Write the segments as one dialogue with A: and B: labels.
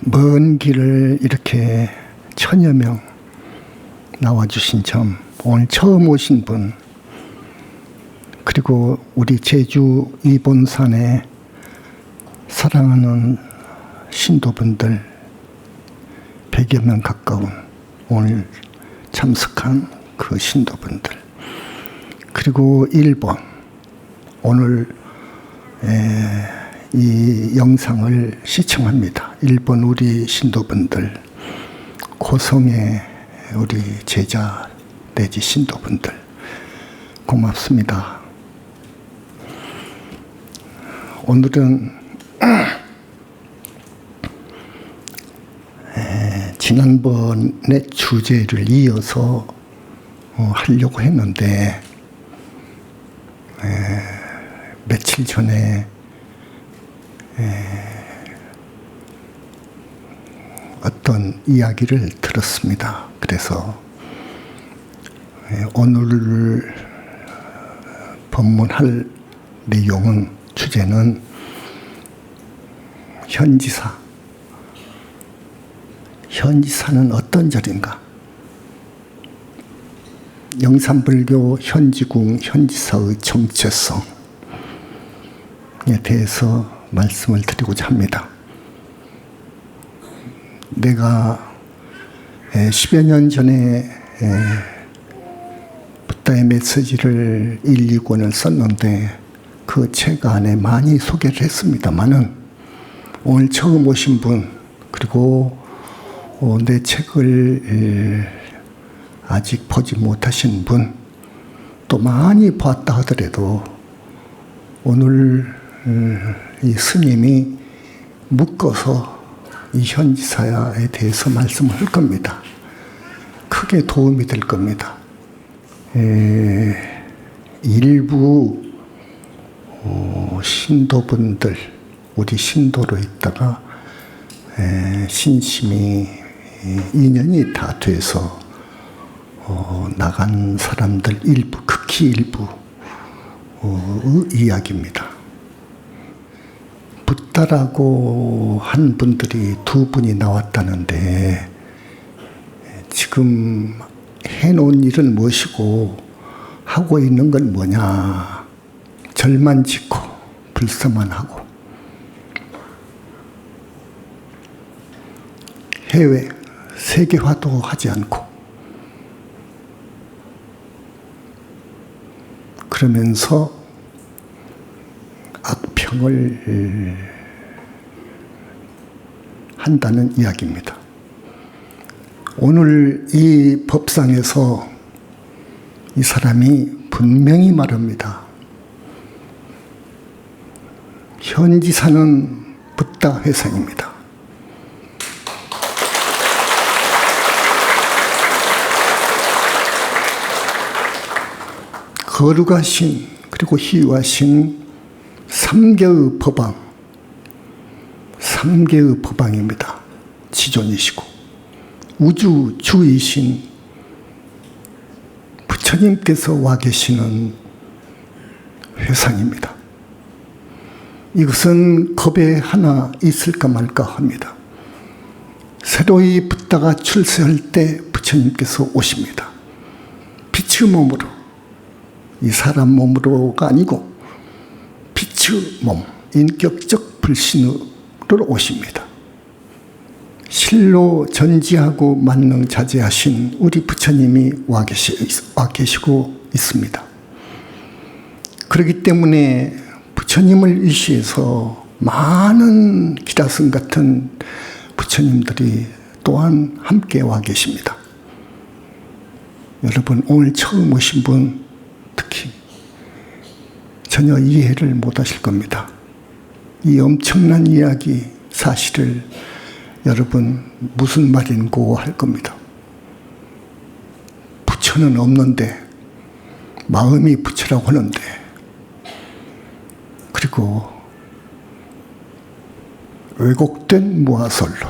A: 먼 길을 이렇게 천여 명 나와주신 점, 오늘 처음 오신 분, 그리고 우리 제주 이본산에 사랑하는 신도분들 100여 명 가까운 오늘 참석한 그 신도분들, 그리고 일본, 오늘 이 영상을 시청합니다. 일본 우리 신도분들, 고성의 우리 제자 내지 신도분들 고맙습니다. 오늘은 지난번의 주제를 이어서 하려고 했는데 며칠 전에 어떤 이야기를 들었습니다. 그래서 오늘 법문할 내용은, 주제는 현지사. 현지사는 어떤 절인가? 영산불교 현지궁 현지사의 정체성에 대해서 말씀을 드리고자 합니다. 내가 10여 년 전에 붓다의 메시지를 1, 2권을 썼는데 그 책 안에 많이 소개를 했습니다마는, 오늘 처음 오신 분, 그리고 내 책을 아직 보지 못하신 분, 또 많이 봤다 하더라도 오늘 이 스님이 묶어서 이 현지사에 대해서 말씀을 할 겁니다. 크게 도움이 될 겁니다. 일부 신도분들, 우리 신도로 있다가 신심이 인연이 다 돼서 나간 사람들 일부, 극히 일부의 이야기입니다. 붓다라고 한 분들이 2분이 나왔다는데, 지금 해놓은 일은 무엇이고 하고 있는 건 뭐냐? 절만 짓고 불사만 하고 해외 세계화도 하지 않고, 그러면서 악평을 한다는 이야기입니다. 오늘 이 법상에서 이 사람이 분명히 말합니다. 현지사는 붓다 회상입니다. 거룩하신, 그리고 희유하신 3개의 법왕, 3개의 법왕입니다. 지존이시고 우주주이신 부처님께서 와 계시는 회상입니다. 이것은 겁에 하나 있을까 말까 합니다. 새로이 붓다가 출세할 때 부처님께서 오십니다. 빛의 몸으로, 이 사람 몸으로가 아니고 빛의 몸, 인격적 불신으로 오십니다. 실로 전지하고 만능자재하신 우리 부처님이 와 계시고 있습니다. 그렇기 때문에 부처님을 일시해서 많은 기라성 같은 부처님들이 또한 함께 와 계십니다. 여러분, 오늘 처음 오신 분 특히 전혀 이해를 못 하실 겁니다. 이 엄청난 이야기, 사실을 여러분 무슨 말인고 할 겁니다. 부처는 없는데 마음이 부처라고 하는데, 그리고 왜곡된 무아설로,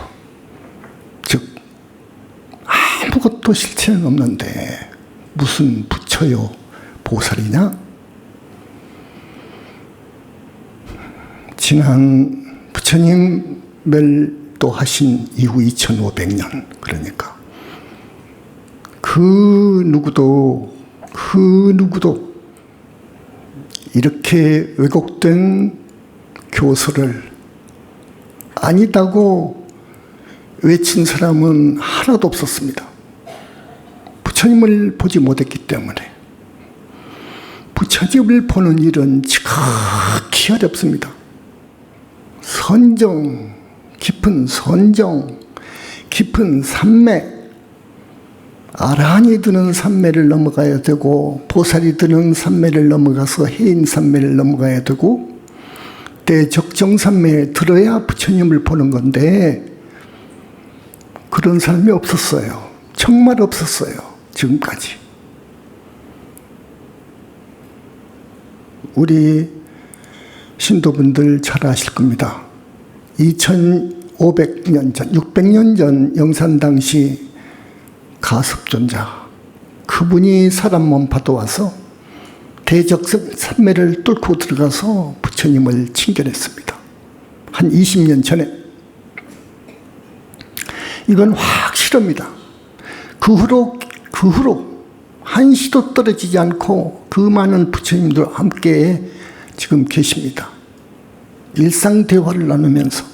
A: 즉 아무것도 실체는 없는데 무슨 부처요 보살이냐? 지난 부처님 멸도하신 이후 2500년, 그러니까 그 누구도 이렇게 왜곡된 교설을 아니다고 외친 사람은 하나도 없었습니다. 부처님을 보지 못했기 때문에. 부처님을 보는 일은 지극히 어렵습니다. 선정, 깊은 선정, 깊은 산매, 아라한이 드는 산매를 넘어가야 되고, 보살이 드는 산매를 넘어가서 해인 산매를 넘어가야 되고, 대적정 산매에 들어야 부처님을 보는 건데, 그런 사람이 없었어요. 정말 없었어요. 지금까지. 우리 신도분들 잘 아실 겁니다. 2500년 전, 600년 전 영산당시 가섭존자, 그분이 사람 몸 받아와서 대적산매를 뚫고 들어가서 부처님을 친견했습니다. 한 20년 전에. 이건 확실합니다. 그 후로 한시도 떨어지지 않고 그 많은 부처님들과 함께 지금 계십니다. 일상 대화를 나누면서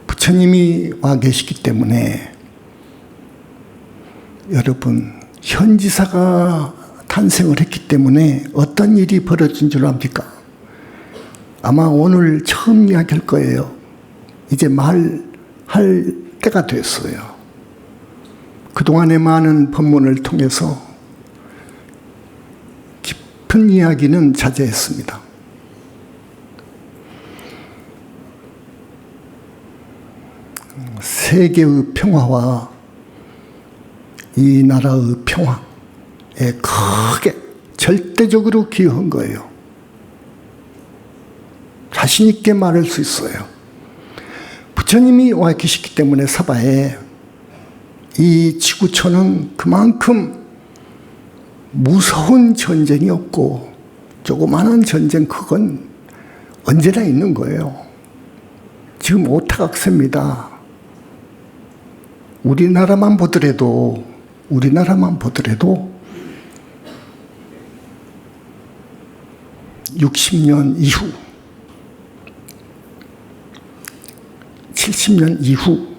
A: 부처님이 와 계시기 때문에 여러분, 현지사가 탄생을 했기 때문에 어떤 일이 벌어진 줄 압니까? 아마 오늘 처음 이야기할 거예요. 이제 말할 때가 됐어요. 그동안의 많은 법문을 통해서 깊은 이야기는 자제했습니다. 세계의 평화와 이 나라의 평화에 크게 절대적으로 기여한 거예요. 자신 있게 말할 수 있어요. 부처님이 와 계시기 때문에 사바에 이 지구촌은 그만큼 무서운 전쟁이 없고 조그마한 전쟁, 그건 언제나 있는 거예요. 지금 오타각세입니다. 우리나라만 보더라도 60년 이후, 70년 이후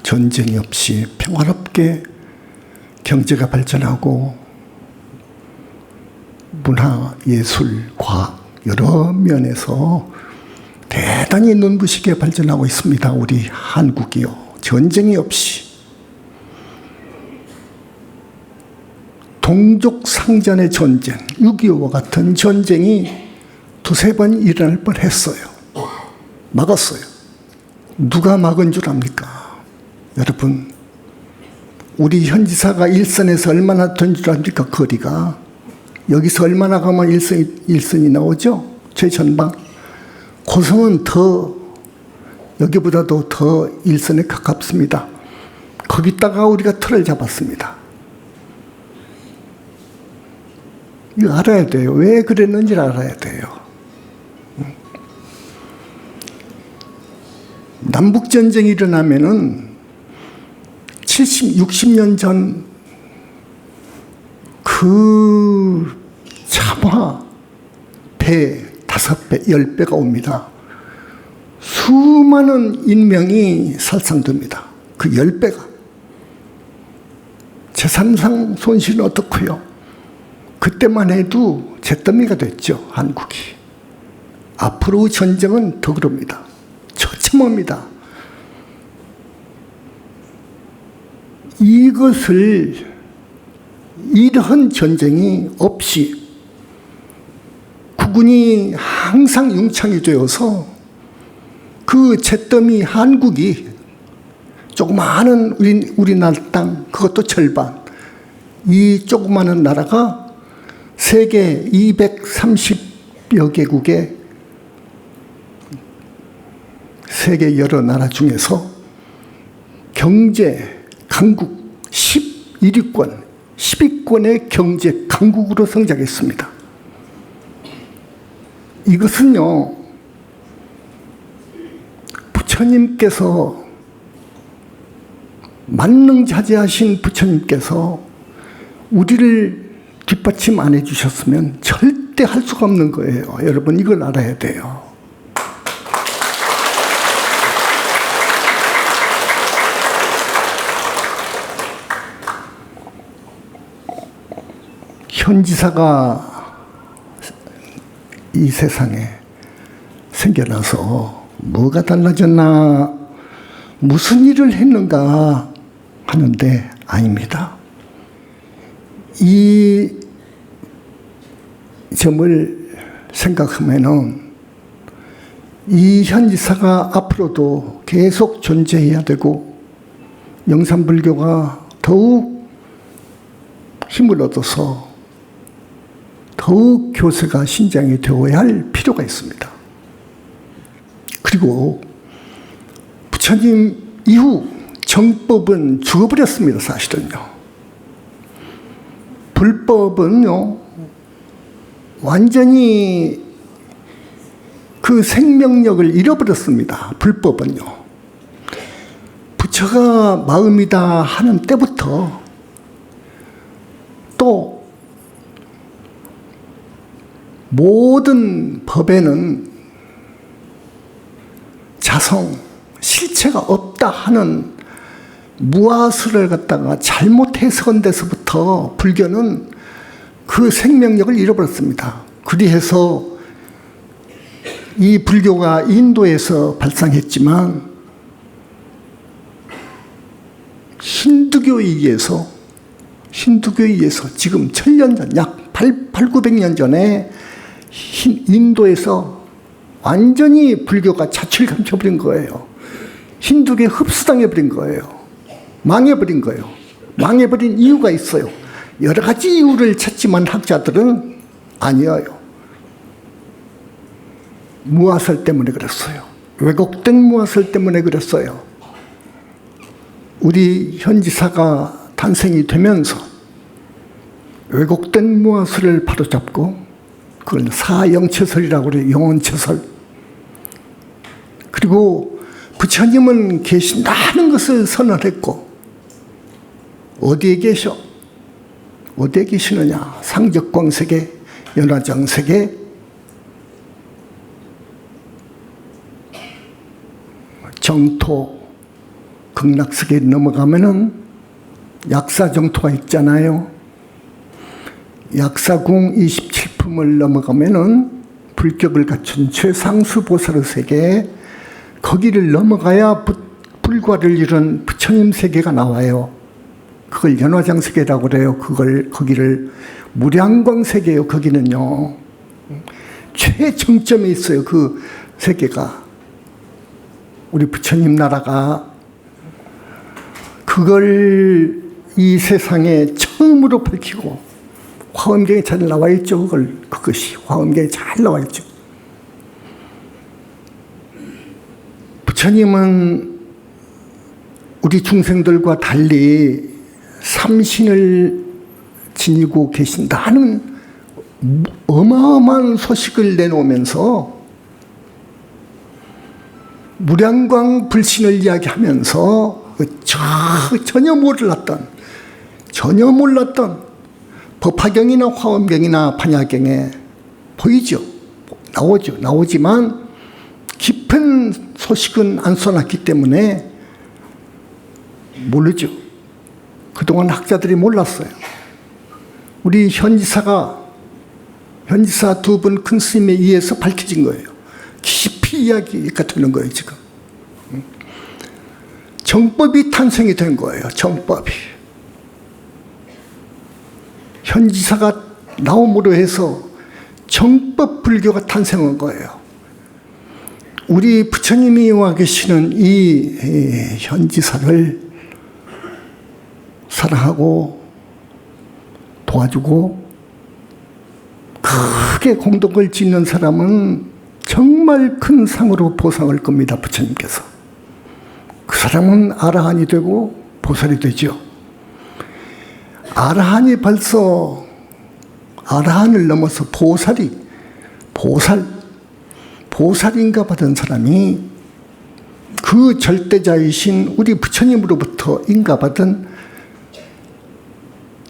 A: 전쟁이 없이 평화롭게 경제가 발전하고 문화, 예술, 과학 여러 면에서 대단히 눈부시게 발전하고 있습니다. 우리 한국이요. 전쟁이 없이. 동족상전의 전쟁, 6.25와 같은 전쟁이 두세 번 일어날 뻔했어요. 막았어요. 누가 막은 줄 압니까? 여러분, 우리 현지사가 일선에서 얼마나 된 줄 압니까? 거리가. 여기서 얼마나 가면 일선이 나오죠? 최전방. 고성은 더, 여기보다도 더 일선에 가깝습니다. 거기다가 우리가 틀을 잡았습니다. 이거 알아야 돼요. 왜 그랬는지를 알아야 돼요. 남북전쟁이 일어나면은 60년 전 그 참화 배 5배, 10배가 옵니다. 수많은 인명이 살상됩니다. 그 10배가. 재산상 손실은 어떻고요? 그때만 해도 잿더미가 됐죠, 한국이. 앞으로 전쟁은 더 그럽니다. 처참합니다. 이러한 전쟁이 없이 국군이 항상 융창이 되어서 그 잿더미 한국이 조그마한 우리나라 땅, 그것도 절반, 이 조그마한 나라가 세계 230여 개국의 세계 여러 나라 중에서 경제 강국 11위권, 10위권의 경제 강국으로 성장했습니다. 이것은요, 부처님께서, 만능자재하신 부처님께서 우리를 뒷받침 안 해주셨으면 절대 할 수가 없는 거예요. 여러분, 이걸 알아야 돼요. 현지사가 이 세상에 생겨나서 뭐가 달라졌나, 무슨 일을 했는가 하는데 아닙니다. 이 점을 생각하면은 이 현지사가 앞으로도 계속 존재해야 되고 영산불교가 더욱 힘을 얻어서 더욱 교세가 신장이 되어야 할 필요가 있습니다. 그리고 부처님 이후 정법은 죽어버렸습니다. 사실은요. 불법은요, 완전히 그 생명력을 잃어버렸습니다. 불법은요. 부처가 마음이다 하는 때부터 또 모든 법에는 자성, 실체가 없다 하는 무아수를 갖다가 잘못 해석한 데서부터 불교는 그 생명력을 잃어버렸습니다. 그리해서 이 불교가 인도에서 발상했지만 힌두교에 의해서 지금 1000년 전, 약 900년 전에 인도에서 완전히 불교가 자취를 감춰버린 거예요. 힌두교에 흡수당해버린 거예요. 망해버린 거예요. 망해버린 이유가 있어요. 여러 가지 이유를 찾지만 학자들은 아니에요. 무아설 때문에 그랬어요. 왜곡된 무아설 때문에 그랬어요. 우리 현지사가 탄생이 되면서 왜곡된 무아설을 바로잡고 그걸 사영체설이라고 그래요. 영혼체설. 그리고 부처님은 계신다는 것을 선언했고, 어디에 계셔? 어디에 계시느냐? 상적광세계, 연화장세계, 정토, 극락세계에 넘어가면은 약사정토가 있잖아요. 약사궁 27품을 넘어가면은 불격을 갖춘 최상수 보살의 세계, 거기를 넘어가야 불과를 이룬 부처님 세계가 나와요. 그걸 연화장 세계라고 그래요. 거기를 무량광 세계예요. 거기는요, 최정점에 있어요. 그 세계가. 우리 부처님 나라가 그걸 이 세상에 처음으로 밝히고, 화엄경에 잘 나와 있죠. 그것이 화엄경에 잘 나와 있죠. 부처님은 우리 중생들과 달리 삼신을 지니고 계신다는 어마어마한 소식을 내놓으면서 무량광 불신을 이야기하면서 전혀 몰랐던 법화경이나 화엄경이나 판야경에 보이죠. 나오지만 깊은 소식은 안 써놨기 때문에 모르죠. 그동안 학자들이 몰랐어요. 우리 현지사 두 분 큰 스님에 의해서 밝혀진 거예요. 깊이 이야기가 되는 거예요. 지금 정법이 탄생이 된 거예요. 정법이. 현지사가 나옴으로 해서 정법 불교가 탄생한 거예요. 우리 부처님이 와 계시는 이 현지사를 사랑하고 도와주고 크게 공덕을 짓는 사람은 정말 큰 상으로 보상할 겁니다. 부처님께서. 그 사람은 아라한이 되고 보살이 되죠. 아라한이 벌써 아라한을 넘어서 보살인가 받은 사람이 그 절대자이신 우리 부처님으로부터 인가받은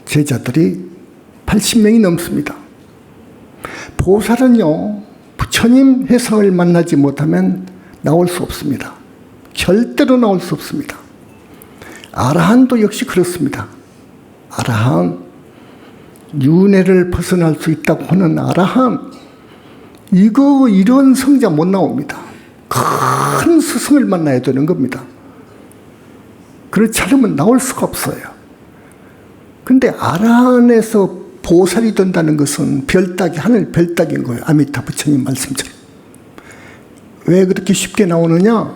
A: 제자들이 80명이 넘습니다. 보살은요, 부처님 회상을 만나지 못하면 나올 수 없습니다. 절대로 나올 수 없습니다. 아라한도 역시 그렇습니다. 아라한, 윤회를 벗어날 수 있다고 하는 아라한, 이런 성자 못 나옵니다. 큰 스승을 만나야 되는 겁니다. 그렇지 않으면 나올 수가 없어요. 근데 아라한에서 보살이 된다는 것은 하늘 별따기인 거예요. 아미타 부처님 말씀처럼. 왜 그렇게 쉽게 나오느냐?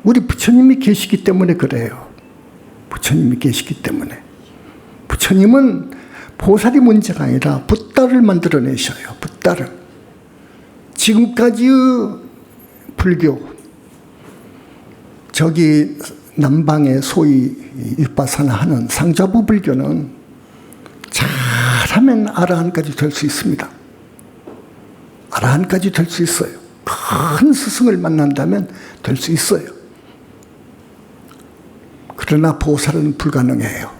A: 우리 부처님이 계시기 때문에 그래요. 부처님이 계시기 때문에. 부처님은 보살이 문제가 아니라 붓다를 만들어내셔요. 붓다를. 지금까지의 불교, 저기 남방의 소위 윗바사나 하는 상자부 불교는 잘하면 아라한까지 될 수 있습니다. 아라한까지 될 수 있어요. 큰 스승을 만난다면 될 수 있어요. 그러나 보살은 불가능해요.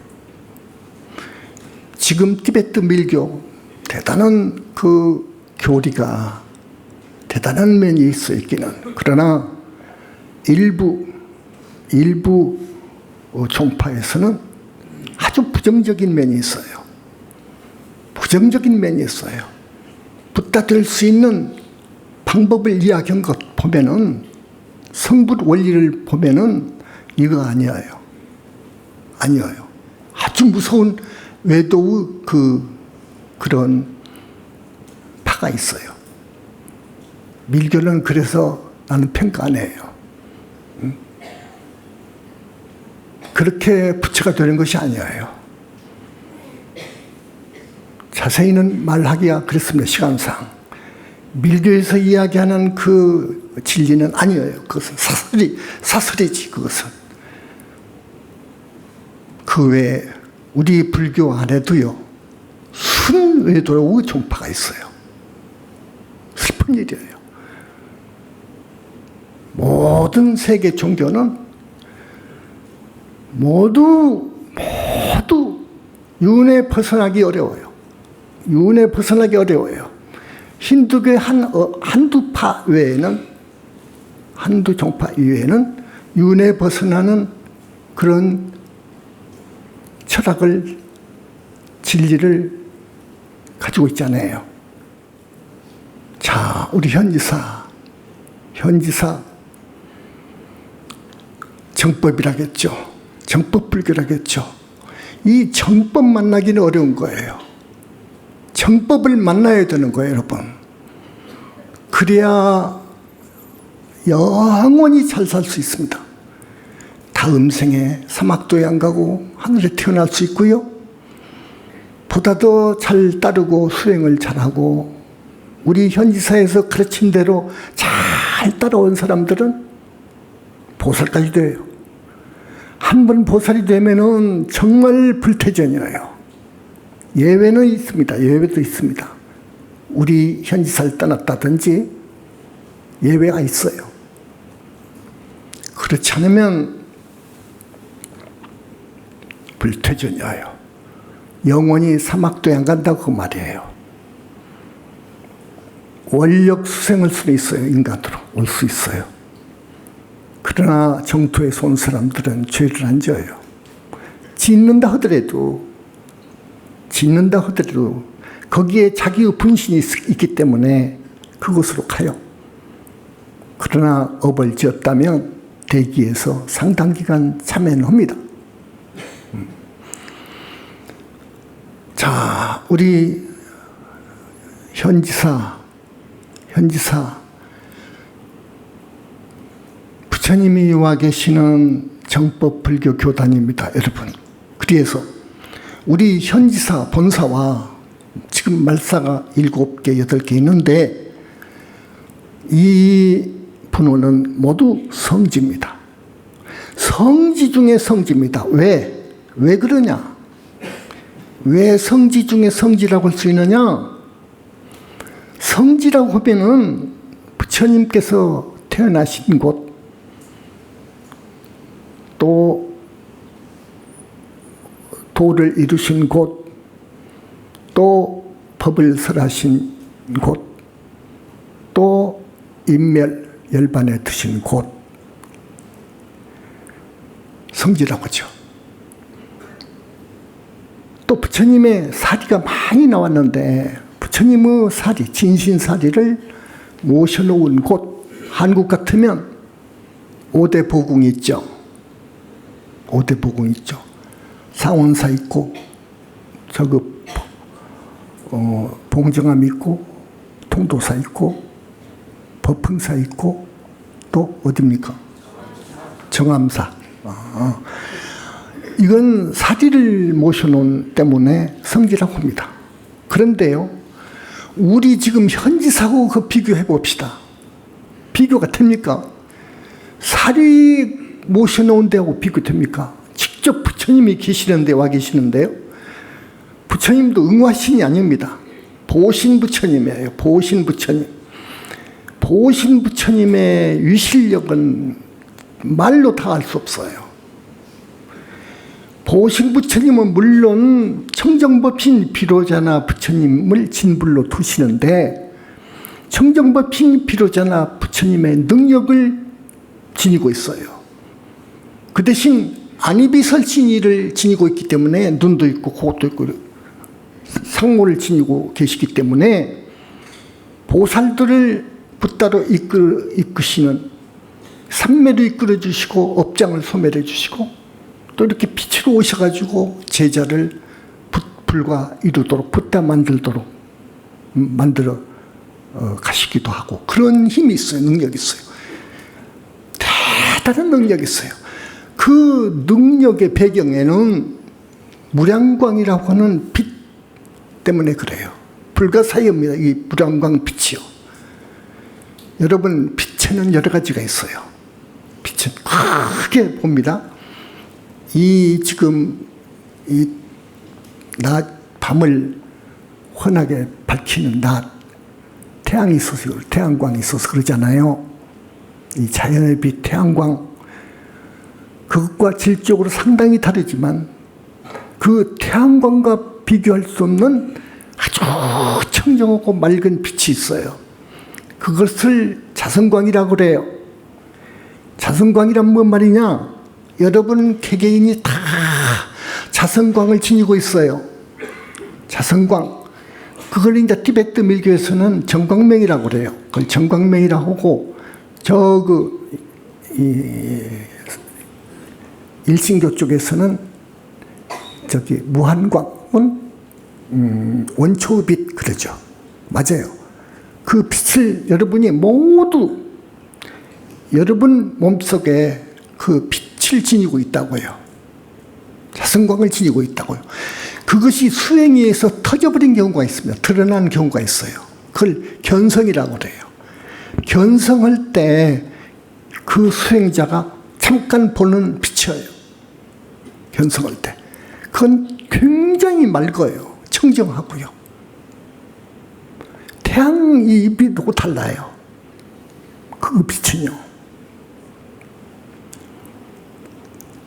A: 지금 티베트 밀교 대단한 그 교리가 대단한 면이 있어 있기는, 그러나 일부 종파에서는 아주 부정적인 면이 있어요. 부정적인 면이 있어요. 붓다 될 수 있는 방법을 이야기한 것 보면은, 성불 원리를 보면은 이거 아니에요. 아주 무서운 외도의 그런 파가 있어요. 밀교는 그래서 나는 평가 안 해요. 그렇게 부처가 되는 것이 아니에요. 자세히는 말하기가 그렇습니다. 시간상. 밀교에서 이야기하는 그 진리는 아니에요. 그것은 사설이지, 그것은. 그 외에 우리 불교 안에도요, 순외도의 종파가 있어요. 슬픈 일이에요. 모든 세계 종교는 모두 윤회 벗어나기 어려워요. 윤회 벗어나기 어려워요. 힌두교의 한두 파 외에는, 한두 종파 이외에는 윤회 벗어나는 그런 철학을, 진리를 가지고 있잖아요. 자, 우리 현지사 정법이라겠죠. 정법불교라겠죠. 이 정법 만나기는 어려운 거예요. 정법을 만나야 되는 거예요, 여러분. 그래야 영원히 잘 살 수 있습니다. 다음 생에 사막도에 안 가고 하늘에 태어날 수 있고요. 보다 더 잘 따르고 수행을 잘하고, 우리 현지사에서 가르친 대로 잘 따라온 사람들은 보살까지 돼요. 한 번 보살이 되면은 정말 불태전이에요. 예외는 있습니다. 예외도 있습니다. 우리 현지사를 떠났다든지 예외가 있어요. 그렇지 않으면 불태전이에요. 영원히 사막도에 안 간다고 말이에요. 원력 수생할 수 있어요. 인간으로 올 수 있어요. 그러나 정토에서 온 사람들은 죄를 안 져요. 짓는다 하더라도 거기에 자기의 분신이 있기 때문에 그곳으로 가요. 그러나 업을 지었다면 대기에서 상당 기간 참여는 합니다. 자, 우리 현지사 부처님이 와 계시는 정법 불교 교단입니다, 여러분. 그래서 우리 현지사 본사와 지금 말사가 7개, 8개 있는데, 이 분호는 모두 성지입니다. 성지 중에 성지입니다. 왜 그러냐? 왜 성지 중에 성지라고 할 수 있느냐? 성지라고 하면은 부처님께서 태어나신 곳, 또 도를 이루신 곳, 또 법을 설하신 곳, 또 인멸 열반에 드신 곳, 성지라고 하죠. 또 부처님의 사리가 많이 나왔는데 부처님의 사리, 진신사리를 모셔놓은 곳, 한국 같으면 오대보궁이 있죠. 오대보궁이 있죠. 상원사 있고, 봉정암 있고, 통도사 있고, 법흥사 있고, 또 어디입니까? 정암사. 이건 사리를 모셔놓은 때문에 성지라고 합니다. 그런데요, 우리 지금 현지사하고 그 비교해 봅시다. 비교가 됩니까? 사리 모셔놓은 데하고 비교됩니까? 직접 부처님이 계시는데 와 계시는데요. 부처님도 응화신이 아닙니다. 보신 부처님이에요. 보신 부처님. 보신 부처님의 위실력은 말로 다 알 수 없어요. 보신 부처님은 물론 청정법신 비로자나 부처님을 진불로 두시는데 청정법신 비로자나 부처님의 능력을 지니고 있어요. 그 대신 안이비설신이를 지니고 있기 때문에 눈도 있고 코도 있고 상모를 지니고 계시기 때문에 보살들을 붓다로 이끄시는 삼매도 이끌어 주시고 업장을 소멸해 주시고 또 이렇게 빛으로 오셔가지고 제자를 불과 이루도록 붓다 만들어 가시기도 하고 그런 힘이 있어요. 능력이 있어요. 대단한 능력이 있어요. 그 능력의 배경에는 무량광이라고 하는 빛 때문에 그래요. 불가사의입니다. 이 무량광 빛이요. 여러분, 빛에는 여러 가지가 있어요. 빛은 크게 봅니다. 지금 밤을 환하게 밝히는 태양이 있어서, 태양광이 있어서 그러잖아요. 이 자연의 빛, 태양광, 그것과 질적으로 상당히 다르지만 그 태양광과 비교할 수 없는 아주 청정하고 맑은 빛이 있어요. 그것을 자성광이라고 그래요. 자성광이란 뭔 말이냐? 여러분 개개인이 다 자성광을 지니고 있어요. 자성광. 그걸 이제 티베트 밀교에서는 정광명이라고 그래요. 그걸 정광명이라고 하고, 일신교 쪽에서는 무한광은 원초빛 그러죠. 맞아요. 그 빛을 여러분이 모두 여러분 몸속에 그 빛을 지니고 있다고요. 자성광을 지니고 있다고요. 그것이 수행에 의해서 터져버린 경우가 있습니다. 드러난 경우가 있어요. 그걸 견성이라고 그래요. 견성할 때 그 수행자가 잠깐 보는 빛이에요. 견성할 때. 그건 굉장히 맑아요. 청정하고요. 태양이 빛하고 달라요. 그 빛은요.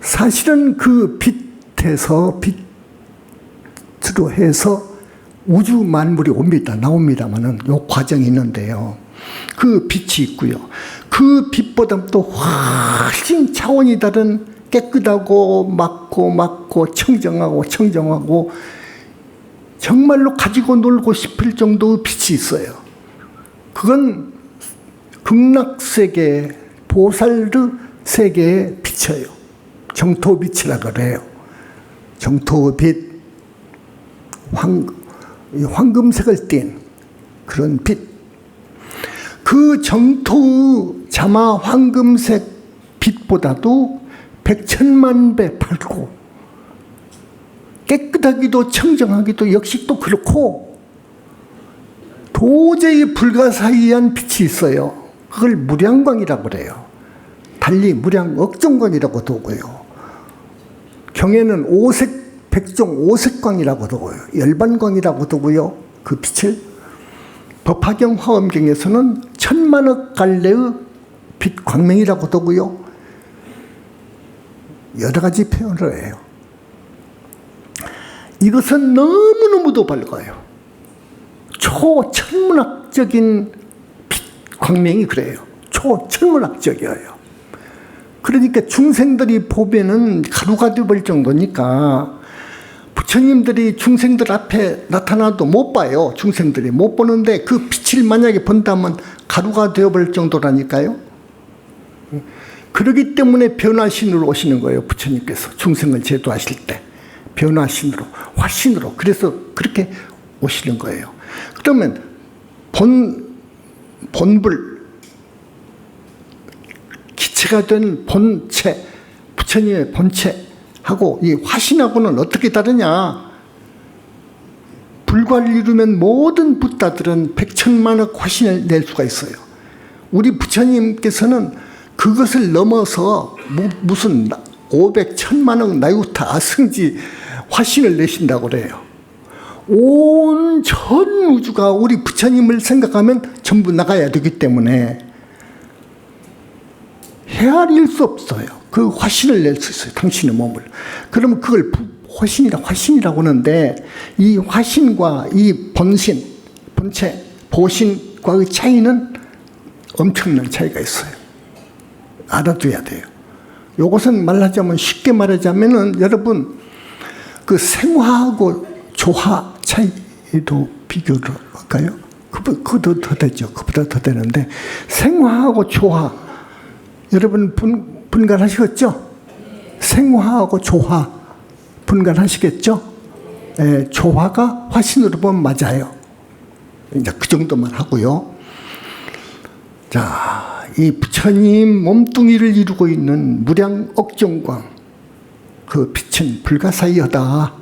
A: 사실은 그 빛에서 빛으로 해서 우주 만물이 나옵니다만은 요 과정이 있는데요. 그 빛이 있고요. 그 빛보다 또 훨씬 차원이 다른 깨끗하고 맑고 청정하고 정말로 가지고 놀고 싶을 정도의 빛이 있어요. 그건 극락세계, 보살르 세계의 빛이에요. 정토빛이라 그래요. 정토빛, 황금색을 띤 그런 빛. 그 정토의 자마 황금색 빛보다도 100,000만 배 밝고 깨끗하기도 청정하기도 역시 또 그렇고 도저히 불가사의한 빛이 있어요. 그걸 무량광이라고 그래요. 달리 무량 억정광이라고도 하고요. 경에는 오색 백종 오색광이라고도 하고요. 열반광이라고도 하고요. 그 빛을 법화경 화엄경에서는 천만억 갈래의 빛 광명이라고도 하고요. 여러 가지 표현을 해요. 이것은 너무너무도 밝아요. 초천문학적인 빛 광명이 그래요. 초천문학적이에요. 그러니까 중생들이 보면은 가루가 되어버릴 정도니까 부처님들이 중생들 앞에 나타나도 못 봐요. 중생들이 못 보는데 그 빛을 만약에 본다면 가루가 되어버릴 정도라니까요. 그렇기 때문에 변화신으로 오시는 거예요. 부처님께서 중생을 제도하실 때 변화신으로, 화신으로. 그래서 그렇게 오시는 거예요. 그러면 본불, 기체가 된 본체, 부처님의 본체하고 이 화신하고는 어떻게 다르냐? 불과를 이루면 모든 붓다들은 백천만억 화신을 낼 수가 있어요. 우리 부처님께서는 그것을 넘어서 무슨 500, 1000만억 나유타 아승지 화신을 내신다고 그래요. 온 전 우주가 우리 부처님을 생각하면 전부 나가야 되기 때문에 헤아릴 수 없어요. 그 화신을 낼 수 있어요. 당신의 몸을. 그러면 그걸 화신이라고 하는데 이 화신과 이 본신, 본체, 보신과의 차이는 엄청난 차이가 있어요. 알아둬야 돼요. 이것은 말하자면 쉽게 말하자면은 여러분 그 생화하고 조화 차이도 비교를 할까요? 그보다 더 되죠. 그보다 더 되는데 생화하고 조화 여러분 분간하시겠죠? 생화하고 조화 분간하시겠죠? 예, 조화가 화신으로 보면 맞아요. 이제 그 정도만 하고요. 자, 이 부처님 몸뚱이를 이루고 있는 무량억정광 그 빛은 불가사의하다.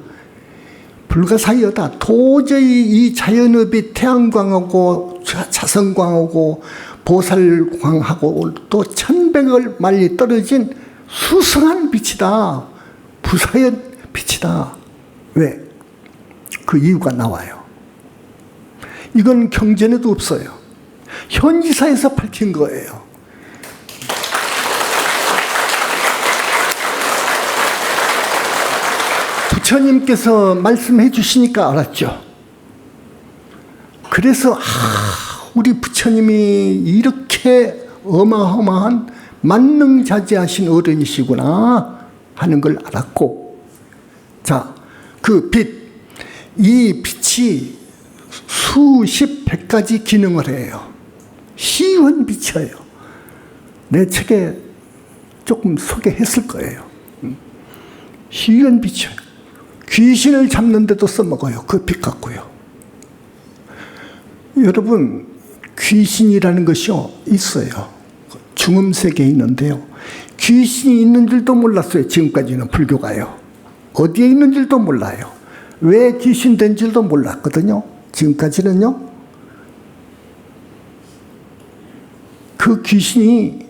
A: 불가사의하다. 도저히 이 자연의 빛 태양광하고 자성광하고 보살광하고 또 천백을 말리 떨어진 수승한 빛이다. 부사의 빛이다. 왜? 그 이유가 나와요. 이건 경전에도 없어요. 현지사에서 밝힌 거예요. 부처님께서 말씀해 주시니까 알았죠. 그래서 우리 부처님이 이렇게 어마어마한 만능자재하신 어른이시구나 하는 걸 알았고, 자, 그 빛, 이 빛이 수십 백가지 기능을 해요. 희유한 빛이에요. 내 책에 조금 소개했을 거예요. 희유한 빛이에요. 귀신을 잡는데도 써먹어요. 그 빛 갖고요. 여러분, 귀신이라는 것이 있어요. 중음세계에 있는데요. 귀신이 있는 줄도 몰랐어요. 지금까지는 불교가요. 어디에 있는 줄도 몰라요. 왜 귀신 된 줄도 몰랐거든요. 지금까지는요. 그 귀신이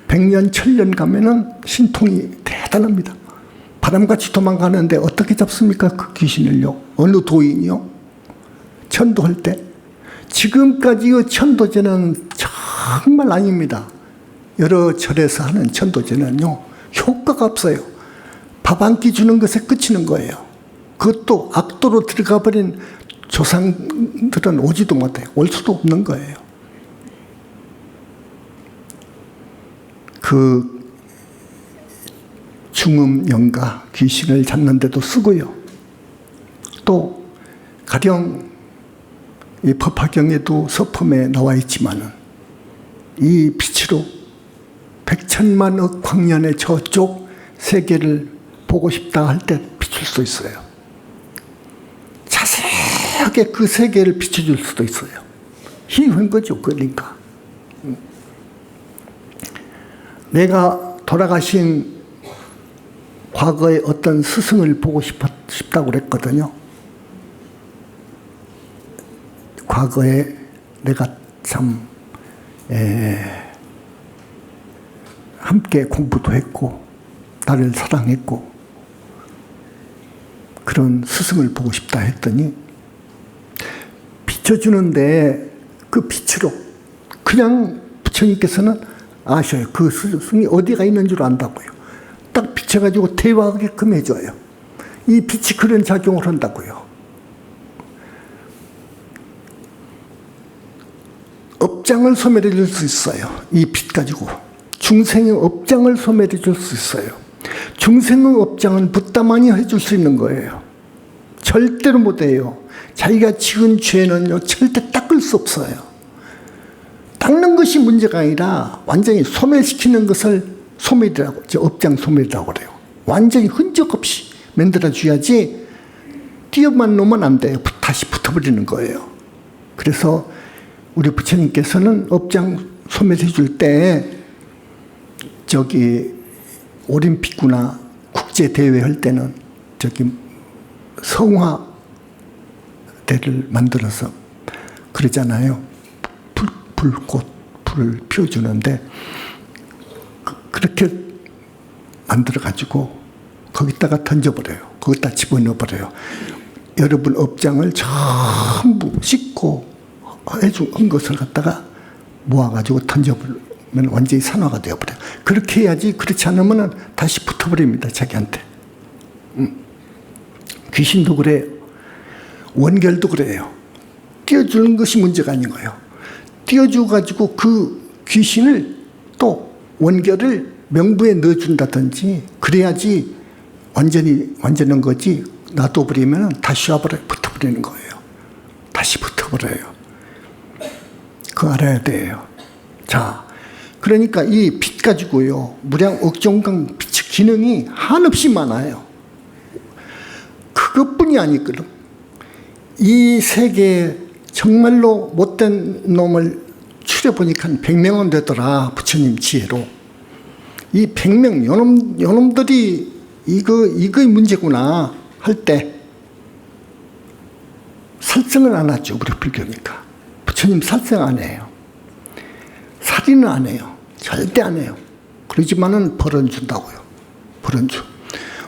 A: 100년, 1000년 가면은 신통이 대단합니다. 바람같이 도망가는데 어떻게 잡습니까? 그 귀신을요. 어느 도인이요? 천도할 때. 지금까지의 천도제는 정말 아닙니다. 여러 절에서 하는 천도제는요. 효과가 없어요. 밥 한 끼 주는 것에 그치는 거예요. 그것도 악도로 들어가 버린 조상들은 오지도 못해요. 올 수도 없는 거예요. 그 중음영가 귀신을 잡는데도 쓰고요. 또 가령 이 법화경에도 서품에 나와 있지만은 이 빛으로 백천만억 광년의 저쪽 세계를 보고 싶다 할 때 비출 수 있어요. 자세하게 그 세계를 비춰줄 수도 있어요. 희유한 거죠. 그러니까 내가 돌아가신 과거의 어떤 스승을 보고 싶다고 그랬거든요. 과거에 내가 참 함께 공부도 했고 나를 사랑했고 그런 스승을 보고 싶다 했더니 비춰주는데 그 빛으로 그냥 부처님께서는 아셔요. 그 스승이 어디가 있는 줄 안다고요. 딱 비춰가지고 대화하게끔 해줘요. 이 빛이 그런 작용을 한다고요. 업장을 소멸해 줄 수 있어요. 이 빛 가지고. 중생의 업장을 소멸해 줄 수 있어요. 중생의 업장은 붓다만이 해줄 수 있는 거예요. 절대로 못해요. 자기가 지은 죄는요, 절대 닦을 수 없어요. 닦는 것이 문제가 아니라 완전히 소멸시키는 것을 소멸이라고, 업장 소멸이라고 그래요. 완전히 흔적 없이 만들어줘야지 띄어만 놓으면 안 돼요. 다시 붙어버리는 거예요. 그래서 우리 부처님께서는 업장 소멸해 줄 때 올림픽구나 국제대회 할 때는 성화대를 만들어서 그러잖아요. 불을 피워주는데 그렇게 만들어가지고 거기다가 던져버려요. 거기다 집어넣어버려요. 여러분 업장을 전부 씻고 해준 것을 갖다가 모아가지고 던져버리면 완전히 산화가 되어버려요. 그렇게 해야지. 그렇지 않으면 다시 붙어버립니다. 자기한테. 귀신도 그래요. 원결도 그래요. 띄워주는 것이 문제가 아닌 거예요. 띄워줘가지고 그 귀신을 또 원결을 명부에 넣어준다든지 그래야지 완전한 거지. 놔둬버리면 다시 와버려요. 붙어버리는 거예요. 다시 붙어버려요. 그거 알아야 돼요. 자, 그러니까 이 빛 가지고요, 무량 억정강 빛의 기능이 한없이 많아요. 그것뿐이 아니거든. 이 세계에 정말로 못된 놈을 추려보니까 100명은 되더라. 부처님 지혜로. 이 100명, 요놈들이 이거의 문제구나 할 때 살생을 안 하죠. 우리 불교니까. 부처님 살생 안 해요. 살인은 안 해요. 절대 안 해요. 그러지만은 벌은 준다고요. 벌은 줘.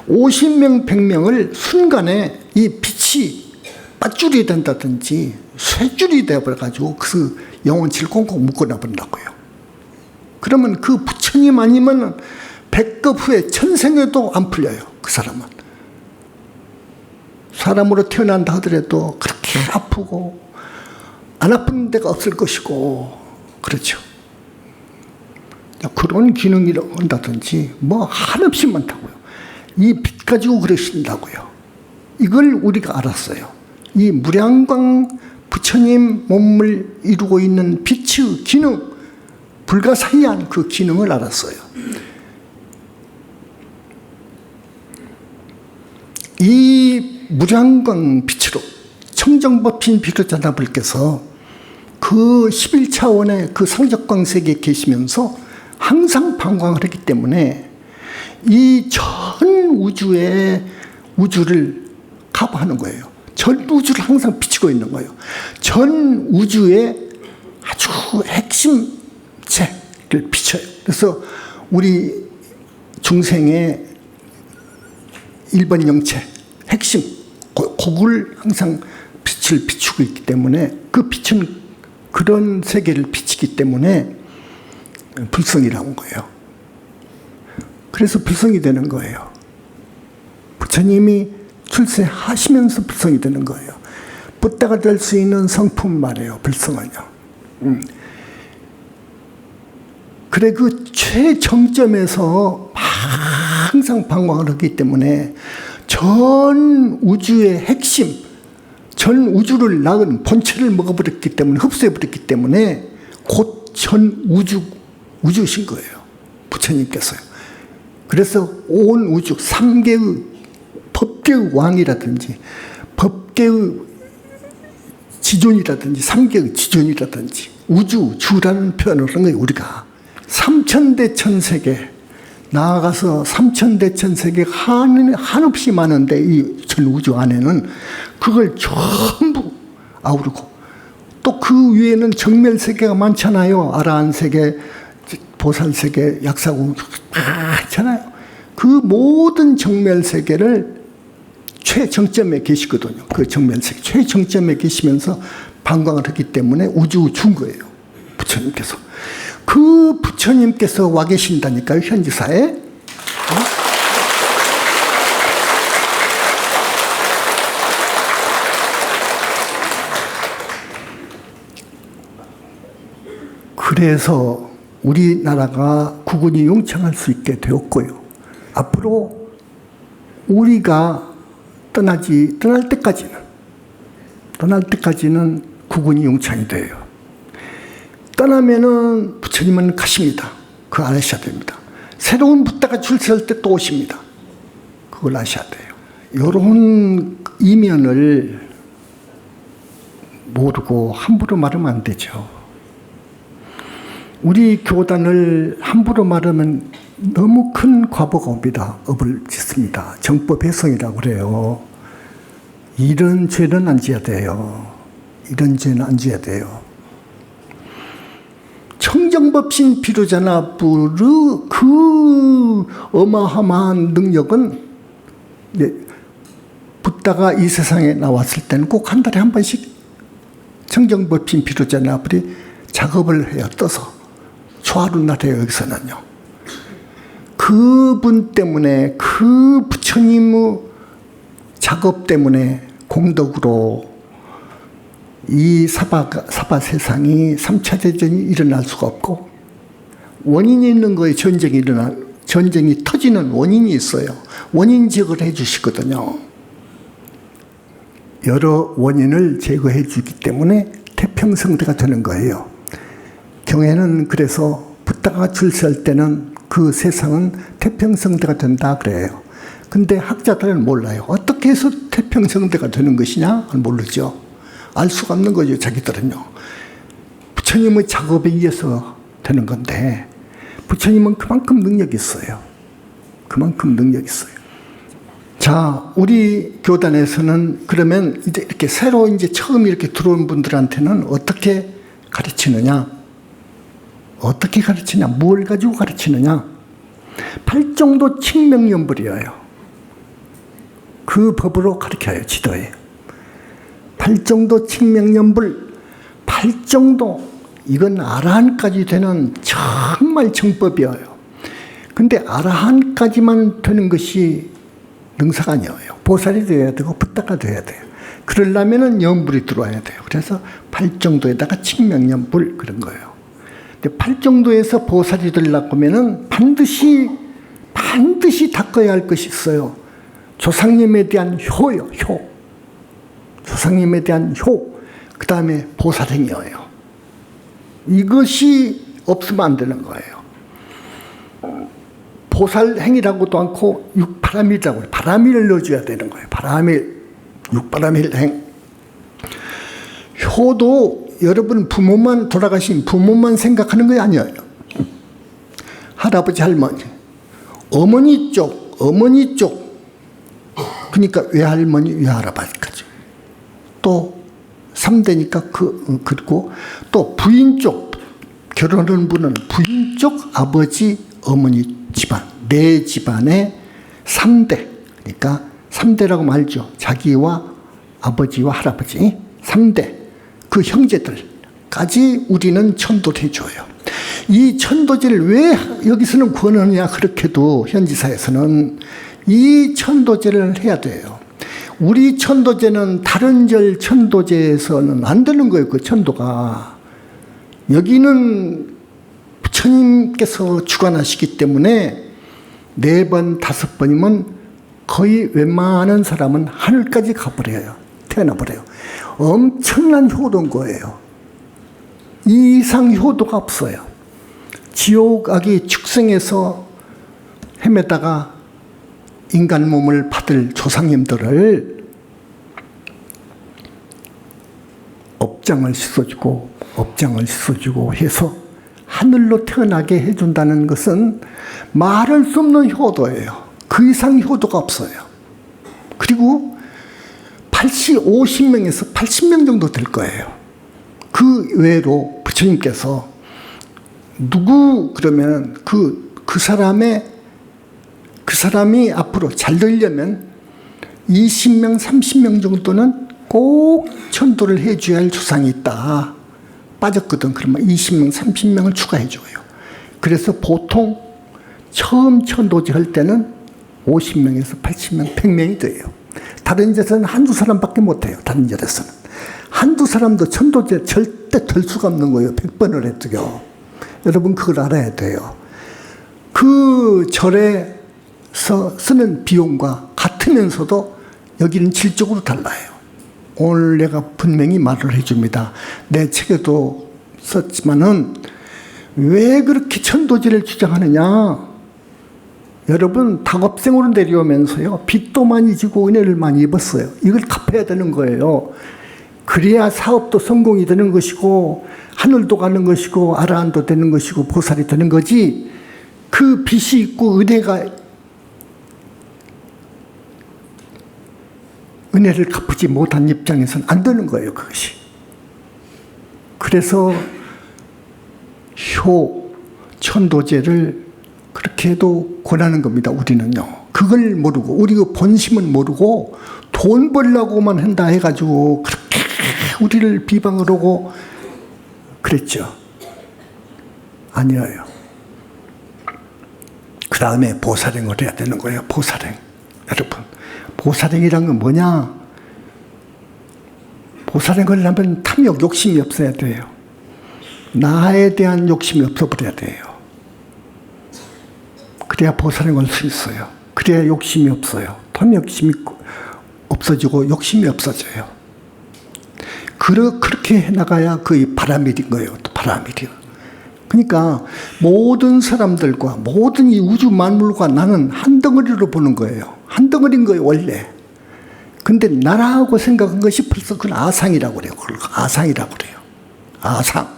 A: 50명, 100명을 순간에 이 빛이 밧줄이 된다든지 쇠줄이 되어버려가지고 그 영혼치를 꽁꽁 묶어놔버린다고요. 그러면 그 부처님 아니면 100급 후에 천생에도 안 풀려요. 그 사람은. 사람으로 태어난다 하더라도 그렇게 아프고 안 아픈 데가 없을 것이고 그렇죠. 그런 기능이라고 한다든지 뭐 한없이 많다고요. 이 빛 가지고 그러신다고요. 이걸 우리가 알았어요. 이 무량광 부처님 몸을 이루고 있는 빛의 기능, 불가사의한 그 기능을 알았어요. 이 무량광 빛으로 청정법신 비로자나불께서 그 11차원의 그 상적광 세계에 계시면서 항상 방광을 했기 때문에 이 전 우주를 커버하는 거예요. 전 우주를 항상 비추고 있는 거예요. 전 우주의 아주 핵심체를 비춰요. 그래서 우리 중생의 1번 영체, 핵심, 그걸 항상 빛을 비추고 있기 때문에 그 빛은 그런 세계를 비치기 때문에 불성이라는 거예요. 그래서 불성이 되는 거예요. 부처님이 출세하시면서 불성이 되는 거예요. 붓다가 될 수 있는 성품 말이에요. 불성은요. 그래 그 최정점에서 항상 방광을 하기 때문에 전 우주의 핵심, 전 우주를 낳은 본체를 먹어버렸기 때문에 흡수해버렸기 때문에 곧 전 우주신 거예요. 부처님께서요. 그래서 온 우주 3개의 법계의 왕이라든지 법계의 지존이라든지 3개의 지존이라든지 우주주라는 표현을 한 거예요. 우리가 3000대천세계 나아가서 3000대천세계가 한없이 많은데 이 전 우주 안에는 그걸 전부 아우르고 또 그 위에는 정멸세계가 많잖아요. 아라한세계, 보살세계, 약사국 많잖아요. 그 모든 정멸세계를 최정점에 계시거든요. 그 정면세계 최정점에 계시면서 방광을 했기 때문에 우주 준 거예요. 부처님께서. 그 부처님께서 와 계신다니까요. 현지사에. 그래서 우리나라가 국운이 용창할 수 있게 되었고요. 앞으로 우리가 떠날 때까지는 국운이 용창이 돼요. 떠나면은 부처님은 가십니다. 그거 아셔야 됩니다. 새로운 붓다가 줄 설 때 또 오십니다. 그걸 아셔야 돼요. 이런 이면을 모르고 함부로 말하면 안 되죠. 우리 교단을 함부로 말하면 너무 큰 과보가 옵니다. 업을 짓습니다. 정법훼손이라고 그래요. 이런 죄는 안 지어야 돼요. 이런 죄는 안 지어야 돼요. 청정법신 비로자나부르 그 어마어마한 능력은 붓다가 이 세상에 나왔을 때는 꼭 한 달에 한 번씩 청정법신 비로자나불이 작업을 해요. 떠서 초하루날 해요. 여기서는요. 그분 때문에 그 부처님의 작업 때문에 공덕으로 이 사바 세상이 3차 대전이 일어날 수가 없고 원인이 있는 거에 전쟁이 터지는 원인이 있어요. 원인 제거를 해 주시거든요. 여러 원인을 제거해 주기 때문에 태평성대가 되는 거예요. 경에는 그래서 붓다가 줄 설 때는 그 세상은 태평성대가 된다 그래요. 근데 학자들은 몰라요. 어떻게 해서 태평성대가 되는 것이냐? 모르죠. 알 수가 없는 거죠, 자기들은요. 부처님의 작업에 의해서 되는 건데, 부처님은 그만큼 능력이 있어요. 그만큼 능력이 있어요. 자, 우리 교단에서는 그러면 이제 이렇게 새로 이제 처음 이렇게 들어온 분들한테는 어떻게 가르치느냐? 어떻게 가르치냐? 뭘 가지고 가르치느냐? 팔정도 칙명연불이에요. 그 법으로 가르쳐요, 지도에. 팔정도 칙명연불, 팔정도, 이건 아라한까지 되는 정말 정법이에요. 근데 아라한까지만 되는 것이 능사가 아니에요. 보살이 되어야 되고 붓다가 되어야 돼요. 그러려면 연불이 들어와야 돼요. 그래서 팔정도에다가 칙명연불 그런 거예요. 근데 팔정도에서 보살이 되려고 하면은 반드시 닦아야 할 것이 있어요. 조상님에 대한 효요, 효. 조상님에 대한 효. 그 다음에 보살행위예요. 이것이 없으면 안 되는 거예요. 보살행위라고도 않고 육바라밀이라고 해요. 바라밀을 넣어줘야 되는 거예요. 바라밀, 육바라밀행. 효도 여러분 부모만 돌아가신 부모만 생각하는 게 아니에요. 할아버지 할머니, 어머니 쪽, 그러니까 외할머니 외할아버지까지. 또 3대니까 그리고 또 부인 쪽, 결혼하는 분은 부인 쪽 아버지 어머니 집안, 내 집안의 3대, 그러니까 3대라고 말죠. 자기와 아버지와 할아버지 3대, 그 형제들까지 우리는 천도를 해줘요. 이 천도제를 왜 여기서는 권하느냐, 그렇게도 현지사에서는 이 천도제를 해야 돼요. 우리 천도제는 다른 절 천도제에서는 안 되는 거예요. 그 천도가. 여기는 부처님께서 주관하시기 때문에 4번, 5번이면 거의 웬만한 사람은 하늘까지 가버려요. 태어나버려요. 엄청난 효도인 거예요. 이 이상 효도가 없어요. 지옥악이 축생해서 헤매다가 인간 몸을 받을 조상님들을 업장을 씻어주고 해서 하늘로 태어나게 해준다는 것은 말할 수 없는 효도예요. 그 이상 효도가 없어요. 그리고 50명에서 80명 정도 될 거예요. 그 외로 부처님께서 그러면 그 사람이 앞으로 잘 되려면 20명, 30명 정도는 꼭 천도를 해줘야 할 조상이 있다. 빠졌거든. 그러면 20명, 30명을 추가해줘요. 그래서 보통 처음 천도제 할 때는 50명에서 80명, 100명이 돼요. 다른 절에서는 한두 사람밖에 못해요. 다른 절에서는. 한두 사람도 천도제 절대 될 수가 없는 거예요. 100번을 해도요. 여러분 그걸 알아야 돼요. 그 절에서 쓰는 비용과 같으면서도 여기는 질적으로 달라요. 오늘 내가 분명히 말을 해줍니다. 내 책에도 썼지만은 왜 그렇게 천도제를 주장하느냐. 여러분 닭업생으로 내려오면서요 빚도 많이 지고 은혜를 많이 입었어요. 이걸 갚아야 되는 거예요. 그래야 사업도 성공이 되는 것이고 하늘도 가는 것이고 아라한도 되는 것이고 보살이 되는 거지. 그 빚이 있고 은혜를 갚지 못한 입장에서는 안 되는 거예요. 그것이. 그래서 천도제를 그렇게 해도 권하는 겁니다. 우리는요. 그걸 모르고 우리 본심은 모르고 돈 벌려고만 한다 해가지고 그렇게 우리를 비방을 하고 그랬죠. 아니에요. 그 다음에 보살행을 해야 되는 거예요. 보살행. 여러분 보살행이란 건 뭐냐. 보살행을 하면 탐욕, 욕심이 없어야 돼요. 나에 대한 욕심이 없어버려야 돼요. 그래야 보살행을 할 수 있어요. 그래야 욕심이 없어요. 탐욕심이 없어지고 욕심이 없어져요. 그렇게 해나가야 그게 바라밀인 거예요. 또 바라밀이요. 그러니까 모든 사람들과 모든 이 우주 만물과 나는 한 덩어리로 보는 거예요. 한 덩어리인 거예요, 원래. 근데 나라고 생각한 것이 벌써 그건 아상이라고 그래요. 그걸 아상이라고 그래요. 아상.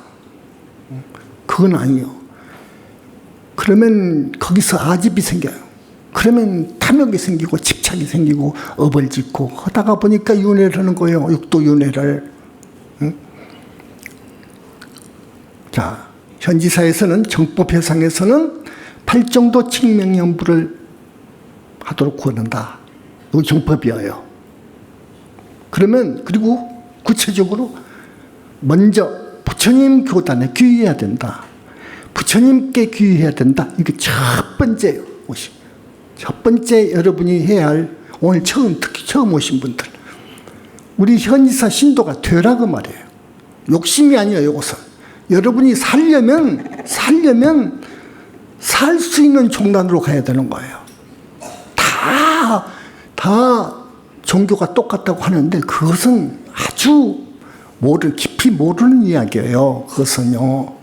A: 그건 아니에요. 그러면 거기서 아집이 생겨요. 그러면 탐욕이 생기고 집착이 생기고 업을 짓고 하다가 보니까 윤회를 하는 거예요. 육도 윤회를. 응? 자, 현지사에서는 정법회상에서는 팔정도 칙명연부를 하도록 구한다. 이거 정법이에요. 그러면 그리고 구체적으로 먼저 부처님 교단에 귀의해야 된다. 부처님께 귀의해야 된다. 이게 첫 번째예요. 첫 번째 여러분이 해야 할 오늘 특히 처음 오신 분들. 우리 현지사 신도가 되라고 말이에요. 욕심이 아니에요. 이것은. 여러분이 살려면 살 수 있는 종단으로 가야 되는 거예요. 다 종교가 똑같다고 하는데 그것은 아주 깊이 모르는 이야기예요. 그것은요.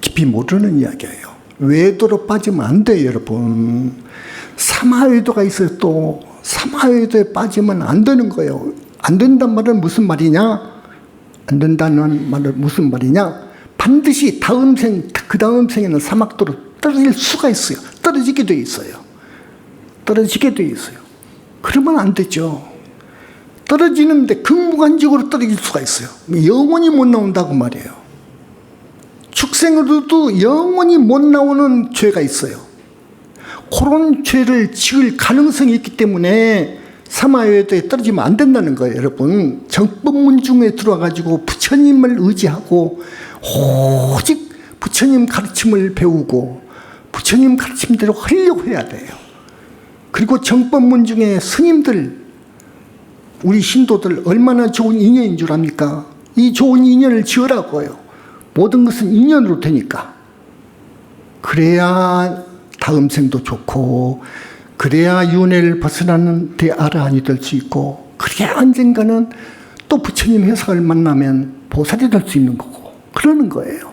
A: 깊이 모르는 이야기예요. 외도로 빠지면 안 돼요, 여러분. 사마외도가 있어요. 또 사마외도에 빠지면 안 되는 거예요. 안 된다는 말은 무슨 말이냐? 안 된다는 말은 무슨 말이냐? 반드시 그 다음 생에는 사막도로 떨어질 수가 있어요. 떨어지게 돼 있어요. 그러면 안 되죠. 떨어지는데 극무관적으로 떨어질 수가 있어요. 영원히 못 나온다고 말이에요. 축생으로도 영원히 못 나오는 죄가 있어요. 그런 죄를 지을 가능성이 있기 때문에 사마외도에 떨어지면 안 된다는 거예요. 여러분 정법문중에 들어와가지고 부처님을 의지하고 오직 부처님 가르침을 배우고 부처님 가르침대로 하려고 해야 돼요. 그리고 정법문중에 스님들 우리 신도들 얼마나 좋은 인연인 줄 압니까? 이 좋은 인연을 지으라고요. 모든 것은 인연으로 되니까. 그래야 다음 생도 좋고 그래야 윤회를 벗어나는 대아라한이 될 수 있고 그래야 언젠가는 또 부처님 해석을 만나면 보살이 될 수 있는 거고 그러는 거예요.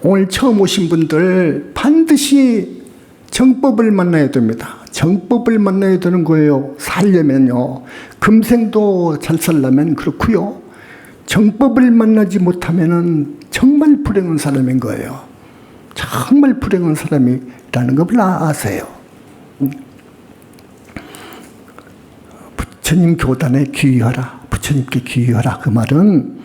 A: 오늘 처음 오신 분들 반드시 정법을 만나야 됩니다. 정법을 만나야 되는 거예요. 살려면요. 금생도 잘 살려면 그렇고요. 정법을 만나지 못하면은 정말 불행한 사람인 거예요. 정말 불행한 사람이라는 걸 아세요. 부처님 교단에 귀의하라. 부처님께 귀의하라. 그 말은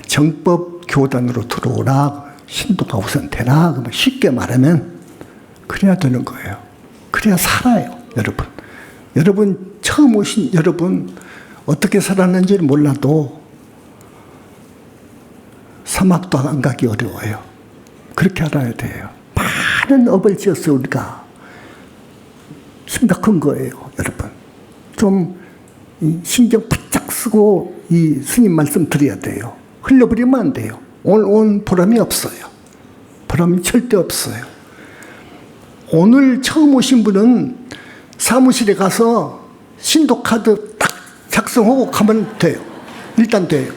A: 정법 교단으로 들어오라. 신도가 우선 되라. 쉽게 말하면 그래야 되는 거예요. 그래야 살아요. 여러분 처음 오신 여러분 어떻게 살았는지는 몰라도 사막도 안 가기 어려워요. 그렇게 알아야 돼요. 많은 업을 지었어요. 우리가 심각한 거예요. 여러분 좀 신경 바짝 쓰고 이 스님 말씀 드려야 돼요. 흘려버리면 안 돼요. 오늘 온 보람이 없어요. 보람이 절대 없어요. 오늘 처음 오신 분은 사무실에 가서 신도카드 딱 작성하고 가면 돼요. 일단 돼요.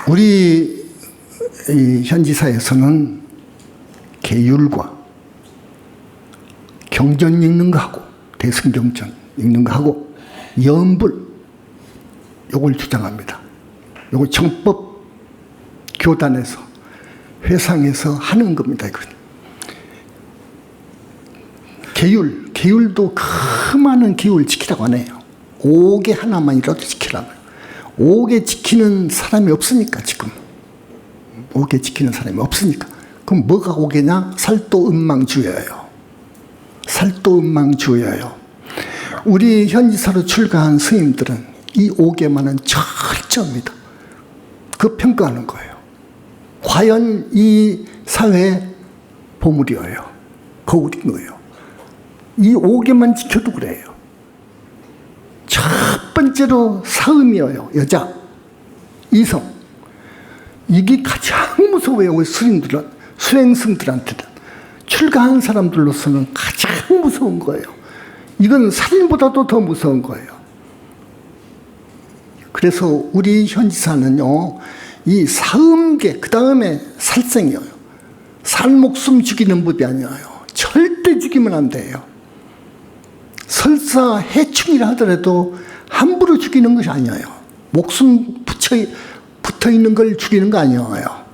A: 우리 이 현지사에서는 계율과 경전 읽는 거 하고 대승경전 읽는 거 하고 염불 요걸 주장합니다. 요거 정법 교단에서 회상에서 하는 겁니다. 이건. 계율도 그 많은 계율 지키라고 안 해요. 5개 하나만이라도 지키라고. 5개 지키는 사람이 없으니까 지금. 5개 지키는 사람이 없으니까. 그럼 뭐가 5개냐? 살도음망주여요. 살도음망주여요. 우리 현지사로 출가한 스님들은 이 5개만은 철저합니다. 그 평가하는 거예요. 과연 이 사회의 보물이에요. 거울인 거예요. 이 5개만 지켜도 그래요. 첫 번째로 사음이에요. 여자, 이성. 이게 가장 무서워요. 우리 스님들은, 수행승들한테는. 출가한 사람들로서는 가장 무서운 거예요. 이건 살인보다도 더 무서운 거예요. 그래서 우리 현지사는요, 이 사음계, 그 다음에 살생이에요. 살목숨 죽이는 법이 아니에요. 절대 죽이면 안 돼요. 설사 해충이라 하더라도 함부로 죽이는 것이 아니에요. 목숨 붙어 있는 걸 죽이는 거 아니에요.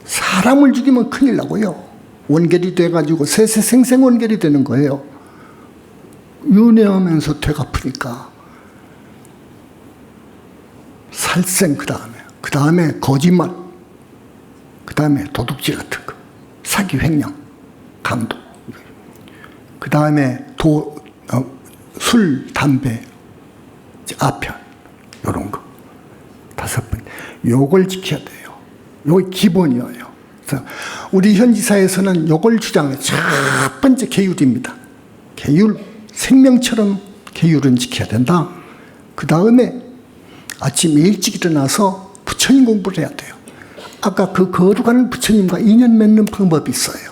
A: 사람을 죽이면 큰일 나고요. 원결이 돼가지고 세세생생 원결이 되는 거예요. 윤회하면서 되갚으니까. 살생 그 다음에 거짓말, 그 다음에 도둑질 같은 거, 사기, 횡령, 강도, 그 다음에 술, 담배, 아편, 요런 거. 5번. 요걸 지켜야 돼요. 요게 기본이에요. 그래서 우리 현지사에서는 요걸 주장해요. 첫 번째 계율입니다. 계율, 생명처럼 계율은 지켜야 된다. 그 다음에 아침에 일찍 일어나서 부처님 공부를 해야 돼요. 아까 그 거룩한 부처님과 인연 맺는 방법이 있어요.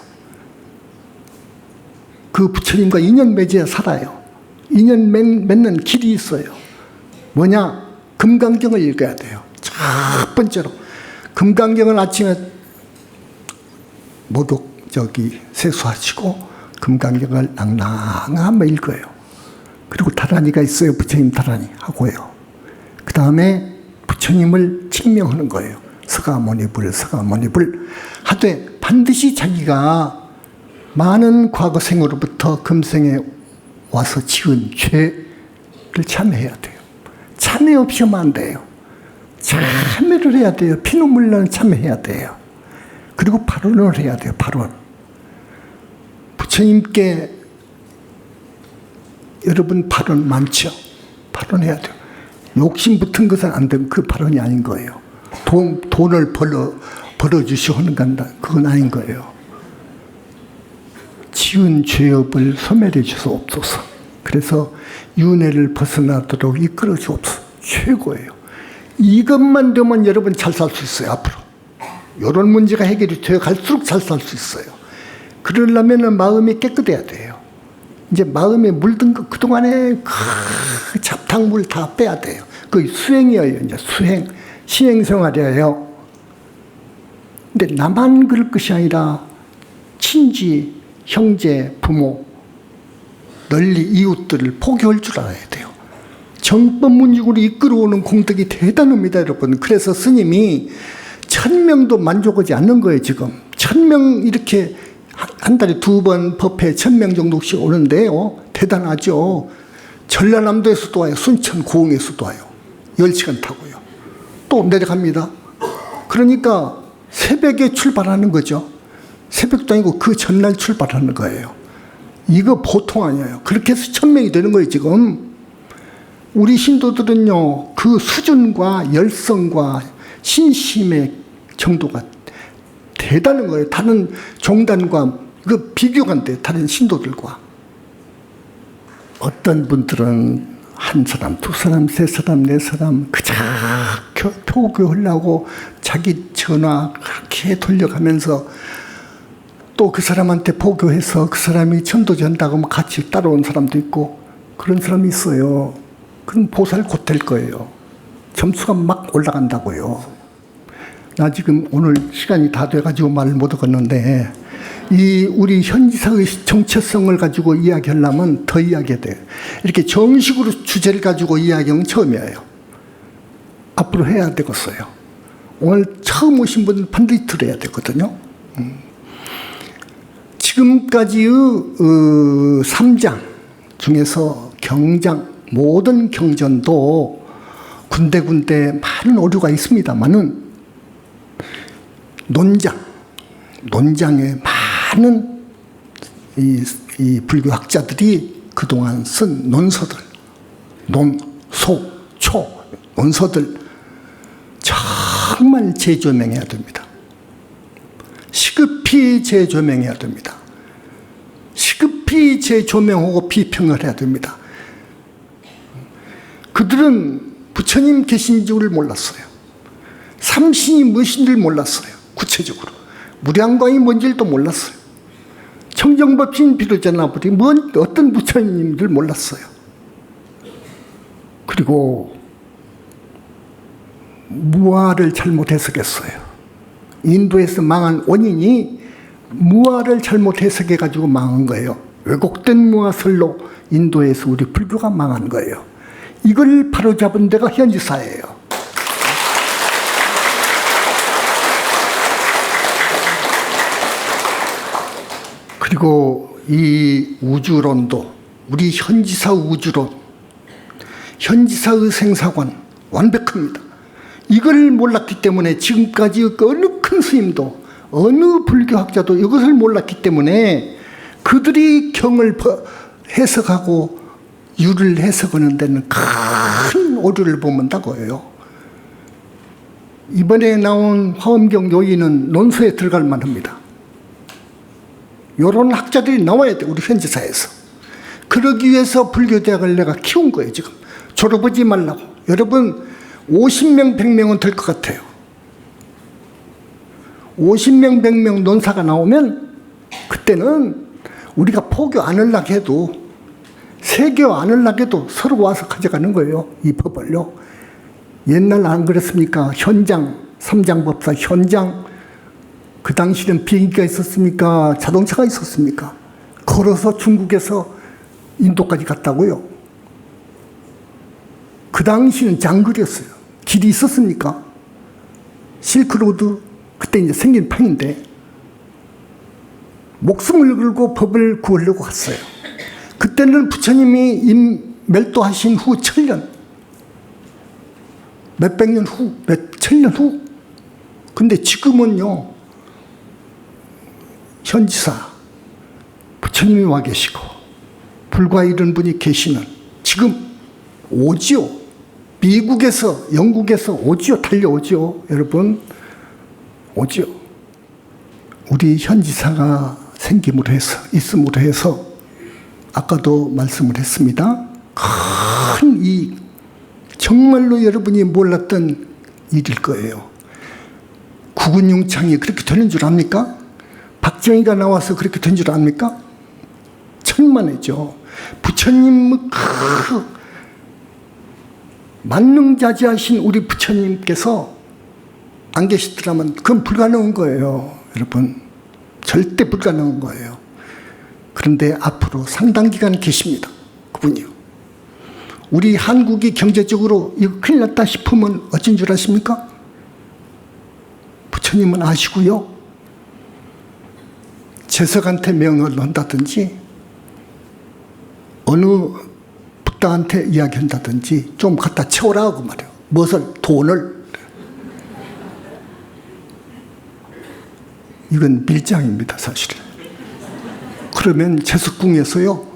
A: 그 부처님과 인연 맺어야 살아요. 인연 맺는 길이 있어요. 뭐냐? 금강경을 읽어야 돼요. 첫 번째로. 금강경을 아침에 세수하시고 금강경을 낭낭 한번 읽어요. 그리고 다라니가 있어요. 부처님 다라니 하고요. 그 다음에 부처님을 칭명하는 거예요. 서가모니불 하되 반드시 자기가 많은 과거 생으로부터 금생에 와서 지은 죄를 참회해야 돼요. 참회 없이 하면 안 돼요. 참회를 해야 돼요. 피눈물 나는 참회해야 돼요. 그리고 발언을 해야 돼요. 발언. 부처님께 여러분 발언 많죠? 발언해야 돼요. 욕심 붙은 것은 안 되고 그 발언이 아닌 거예요. 돈을 벌어주시오 하는 간다. 그건 아닌 거예요. 지은 죄업을 소멸해 주소옵소서. 그래서 윤회를 벗어나도록 이끌어 주옵소서. 최고예요. 이것만 되면 여러분 잘 살 수 있어요. 앞으로. 이런 문제가 해결이 되어 갈수록 잘 살 수 있어요. 그러려면 마음이 깨끗해야 돼요. 이제 마음에 물든 거 그동안에 그 잡탕물 다 빼야 돼요. 그 수행이에요. 이제 수행. 시행생활이에요. 근데 나만 그럴 것이 아니라 친지, 형제, 부모, 널리 이웃들을 포기할 줄 알아야 돼요. 정법문식으로 이끌어오는 공덕이 대단합니다, 여러분. 그래서 스님이 1000명도 만족하지 않는 거예요, 지금. 1000명 이렇게 한 달에 2번 법회 1000명 정도씩 오는데요. 대단하죠. 전라남도에서도 와요. 순천 고흥에서도 와요. 10시간 타고요. 또 내려갑니다. 그러니까 새벽에 출발하는 거죠. 새벽도 아니고 그 전날 출발하는 거예요. 이거 보통 아니에요. 그렇게 해서 1000명이 되는 거예요, 지금. 우리 신도들은요, 그 수준과 열성과 신심의 정도가 대단한 거예요. 다른 종단과 그 비교가 안 돼요. 다른 신도들과. 어떤 분들은 한 사람, 두 사람, 세 사람, 네 사람 그저 포교하려고 자기 전화 그렇게 돌려가면서 또 그 사람한테 포교해서 그 사람이 천도제 한다고 하면 같이 따라온 사람도 있고 그런 사람이 있어요. 그럼 보살 곧 될 거예요. 점수가 막 올라간다고요. 나 지금 오늘 시간이 다 돼가지고 말을 못 하겠는데 이 우리 현지사의 정체성을 가지고 이야기하려면 더 이야기해야 돼요. 이렇게 정식으로 주제를 가지고 이야기하는 처음이에요. 앞으로 해야 되겠어요. 오늘 처음 오신 분은 반드시 들어야 되거든요. 지금까지의 3장 중에서 경장, 모든 경전도 군데군데 많은 오류가 있습니다만은 논장에 많은 이 불교 학자들이 그동안 쓴 논서들, 논서들 정말 재조명해야 됩니다. 시급히 재조명해야 됩니다. 시급히 재조명하고 비평을 해야 됩니다. 그들은 부처님 계신 줄을 몰랐어요. 삼신이 무엇인지를 몰랐어요. 구체적으로. 무량광이 뭔지도 몰랐어요. 청정법신 비로자나불이 어떤 부처님들 몰랐어요. 그리고 무아를 잘못 해석했어요. 인도에서 망한 원인이 무아를 잘못 해석해가지고 망한 거예요. 왜곡된 무아설로 인도에서 우리 불교가 망한 거예요. 이걸 바로잡은 데가 현지사예요. 그리고 이 우주론도 우리 현지사 우주론, 현지사의 생사관 완벽합니다. 이걸 몰랐기 때문에 지금까지 어느 큰 스님도 어느 불교학자도 이것을 몰랐기 때문에 그들이 경을 해석하고 유를 해석하는 데는 큰 오류를 범한다고요. 이번에 나온 화엄경 요인은 논서에 들어갈 만합니다. 이런 학자들이 나와야 돼, 우리 현지사에서. 그러기 위해서 불교대학을 내가 키운 거예요, 지금. 졸업하지 말라고. 여러분, 50명, 100명은 될 것 같아요. 50명, 100명 논사가 나오면 그때는 우리가 포교 안 하려고 해도 세교 안 하려고 해도 서로 와서 가져가는 거예요, 이 법을요. 옛날 안 그랬습니까? 현장, 삼장법사 현장. 그 당시에는 비행기가 있었습니까? 자동차가 있었습니까? 걸어서 중국에서 인도까지 갔다고요. 그 당시는 장거리였어요. 길이 있었습니까? 실크로드 그때 이제 생긴 판인데 목숨을 걸고 법을 구하려고 갔어요. 그때는 부처님이 멸도하신 후 1000년, 몇백 년 후, 몇천년 후. 근데 지금은요, 현지사, 부처님이 와 계시고, 불과 이런 분이 계시는, 지금 오지요. 미국에서, 영국에서 오지요. 달려오지요. 여러분, 오지요. 우리 현지사가 생김으로 해서, 있음으로 해서, 아까도 말씀을 했습니다. 큰 이, 정말로 여러분이 몰랐던 일일 거예요. 구근융창이 그렇게 되는 줄 압니까? 박정희가 나와서 그렇게 된 줄 압니까? 천만에죠. 부처님 만능자지하신 우리 부처님께서 안 계시더라면 그건 불가능한 거예요. 여러분, 절대 불가능한 거예요. 그런데 앞으로 상당 기간 계십니다. 그분이요. 우리 한국이 경제적으로 이거 큰일 났다 싶으면 어쩐 줄 아십니까? 부처님은 아시고요. 재석한테 명을 한다든지 어느 북당한테 이야기한다든지 좀 갖다 채워라 하고 말이에요. 무엇을? 돈을. 이건 밀장입니다, 사실은. 그러면 제석궁에서요,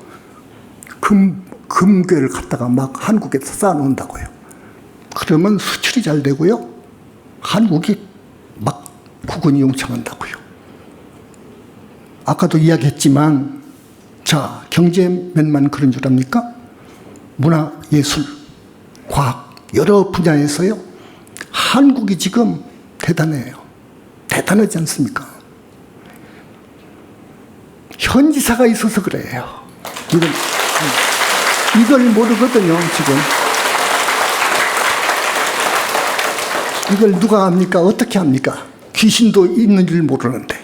A: 금괴를 갖다가 막 한국에서 쌓아놓는다고요. 그러면 수출이 잘 되고요, 한국이 막 국은이 용창한다고요. 아까도 이야기했지만, 자, 경제면만 그런 줄 압니까? 문화, 예술, 과학, 여러 분야에서요, 한국이 지금 대단해요. 대단하지 않습니까? 현지사가 있어서 그래요. 이걸 모르거든요, 지금. 이걸 누가 합니까? 어떻게 합니까? 귀신도 있는 줄 모르는데,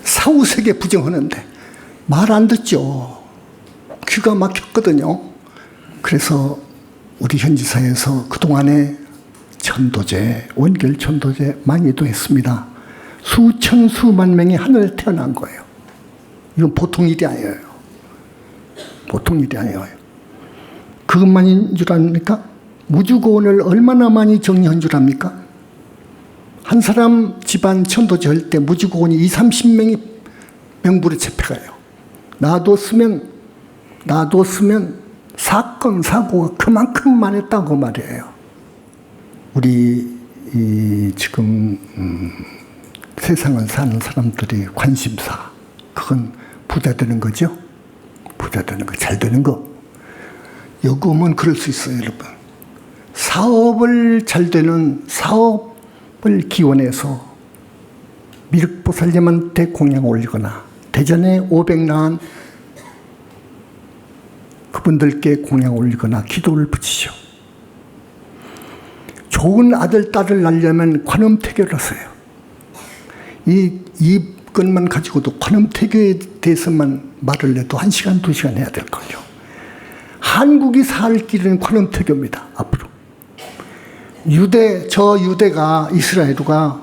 A: 사후세계 부정하는데, 말 안 듣죠. 귀가 막혔거든요. 그래서 우리 현지사에서 그동안에 천도제, 원결 천도제 많이도 했습니다. 수천, 수만 명이 하늘에 태어난 거예요. 이건 보통 일이 아니에요. 보통 일이 아니에요. 그것만인 줄 압니까? 무주고원을 얼마나 많이 정리한 줄 압니까? 한 사람 집안 천도제 할 때 무주고원이 20-30명이 명부를 채펴가요. 놔뒀으면 사건, 사고가 그만큼 많았다고 말이에요. 우리 지금 세상을 사는 사람들이 관심사, 그건 부자 되는 거죠. 부자 되는 거, 잘 되는 거. 요금은 그럴 수 있어요, 여러분. 사업을 잘 되는 사업을 기원해서 미륵보살님한테 공양 올리거나, 대전에 500난 그분들께 공양 올리거나 기도를 붙이죠. 좋은 아들, 딸을 낳으려면 관음태교를 하세요. 이것만 가지고도 관음태교에 대해서만 말을 해도 1시간, 2시간 해야 될 거예요. 한국이 살 길은 관음태교입니다, 앞으로. 저 유대가, 이스라엘가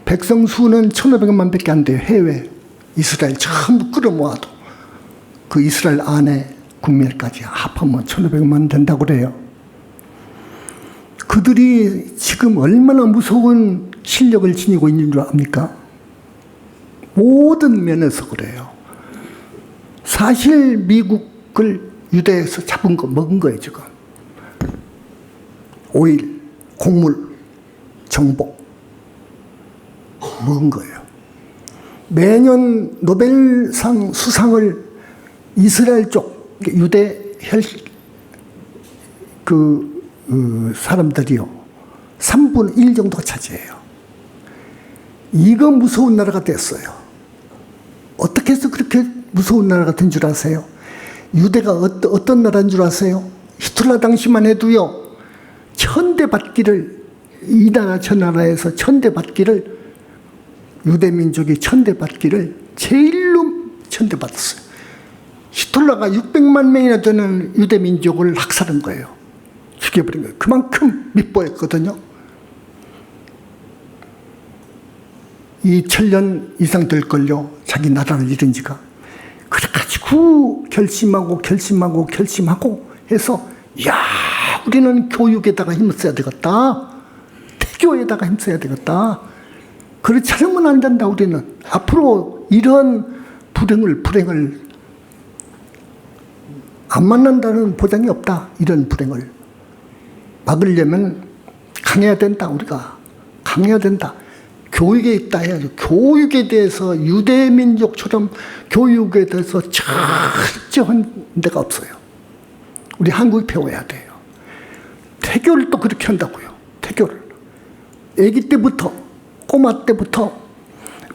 A: 백성 수는 1,500만 밖에 안 돼요, 해외. 이스라엘 전부 끌어모아도. 그 이스라엘 안에 국민까지 합하면 1,500만 된다고 그래요. 그들이 지금 얼마나 무서운 실력을 지니고 있는 줄 압니까? 모든 면에서 그래요. 사실 미국을 유대에서 잡은 거, 먹은 거예요, 지금. 오일, 곡물, 정복, 먹은 거예요. 매년 노벨상 수상을 이스라엘 쪽, 유대 사람들이요, 3분의 1 정도가 차지해요. 이거 무서운 나라가 됐어요. 어떻게 해서 그렇게 무서운 나라가 된 줄 아세요? 유대가 어떤 나라인 줄 아세요? 히틀러 당시만 해도요, 천대받기를, 이 나라 저 나라에서 천대받기를, 유대민족이 천대받기를 제일로 천대받았어요. 히틀러가 600만 명이나 되는 유대민족을 학살한 거예요. 죽여버린 거예요. 그만큼 밉보했거든요. 2000년 이상 될걸요, 자기 나라를 잃은 지가. 그래가지고 결심하고 해서, 야, 우리는 교육에다가 힘써야 되겠다. 태교에다가 힘써야 되겠다. 그렇지 않으면 안 된다, 우리는. 앞으로 이런 불행을 안 만난다는 보장이 없다. 이런 불행을 막으려면 강해야 된다, 우리가. 강해야 된다. 교육에 있다 해야죠. 교육에 대해서 유대민족처럼 교육에 대해서 철저한 데가 없어요. 우리 한국이 배워야 돼요. 태교를 또 그렇게 한다고요. 태교를. 아기 때부터, 꼬마 때부터,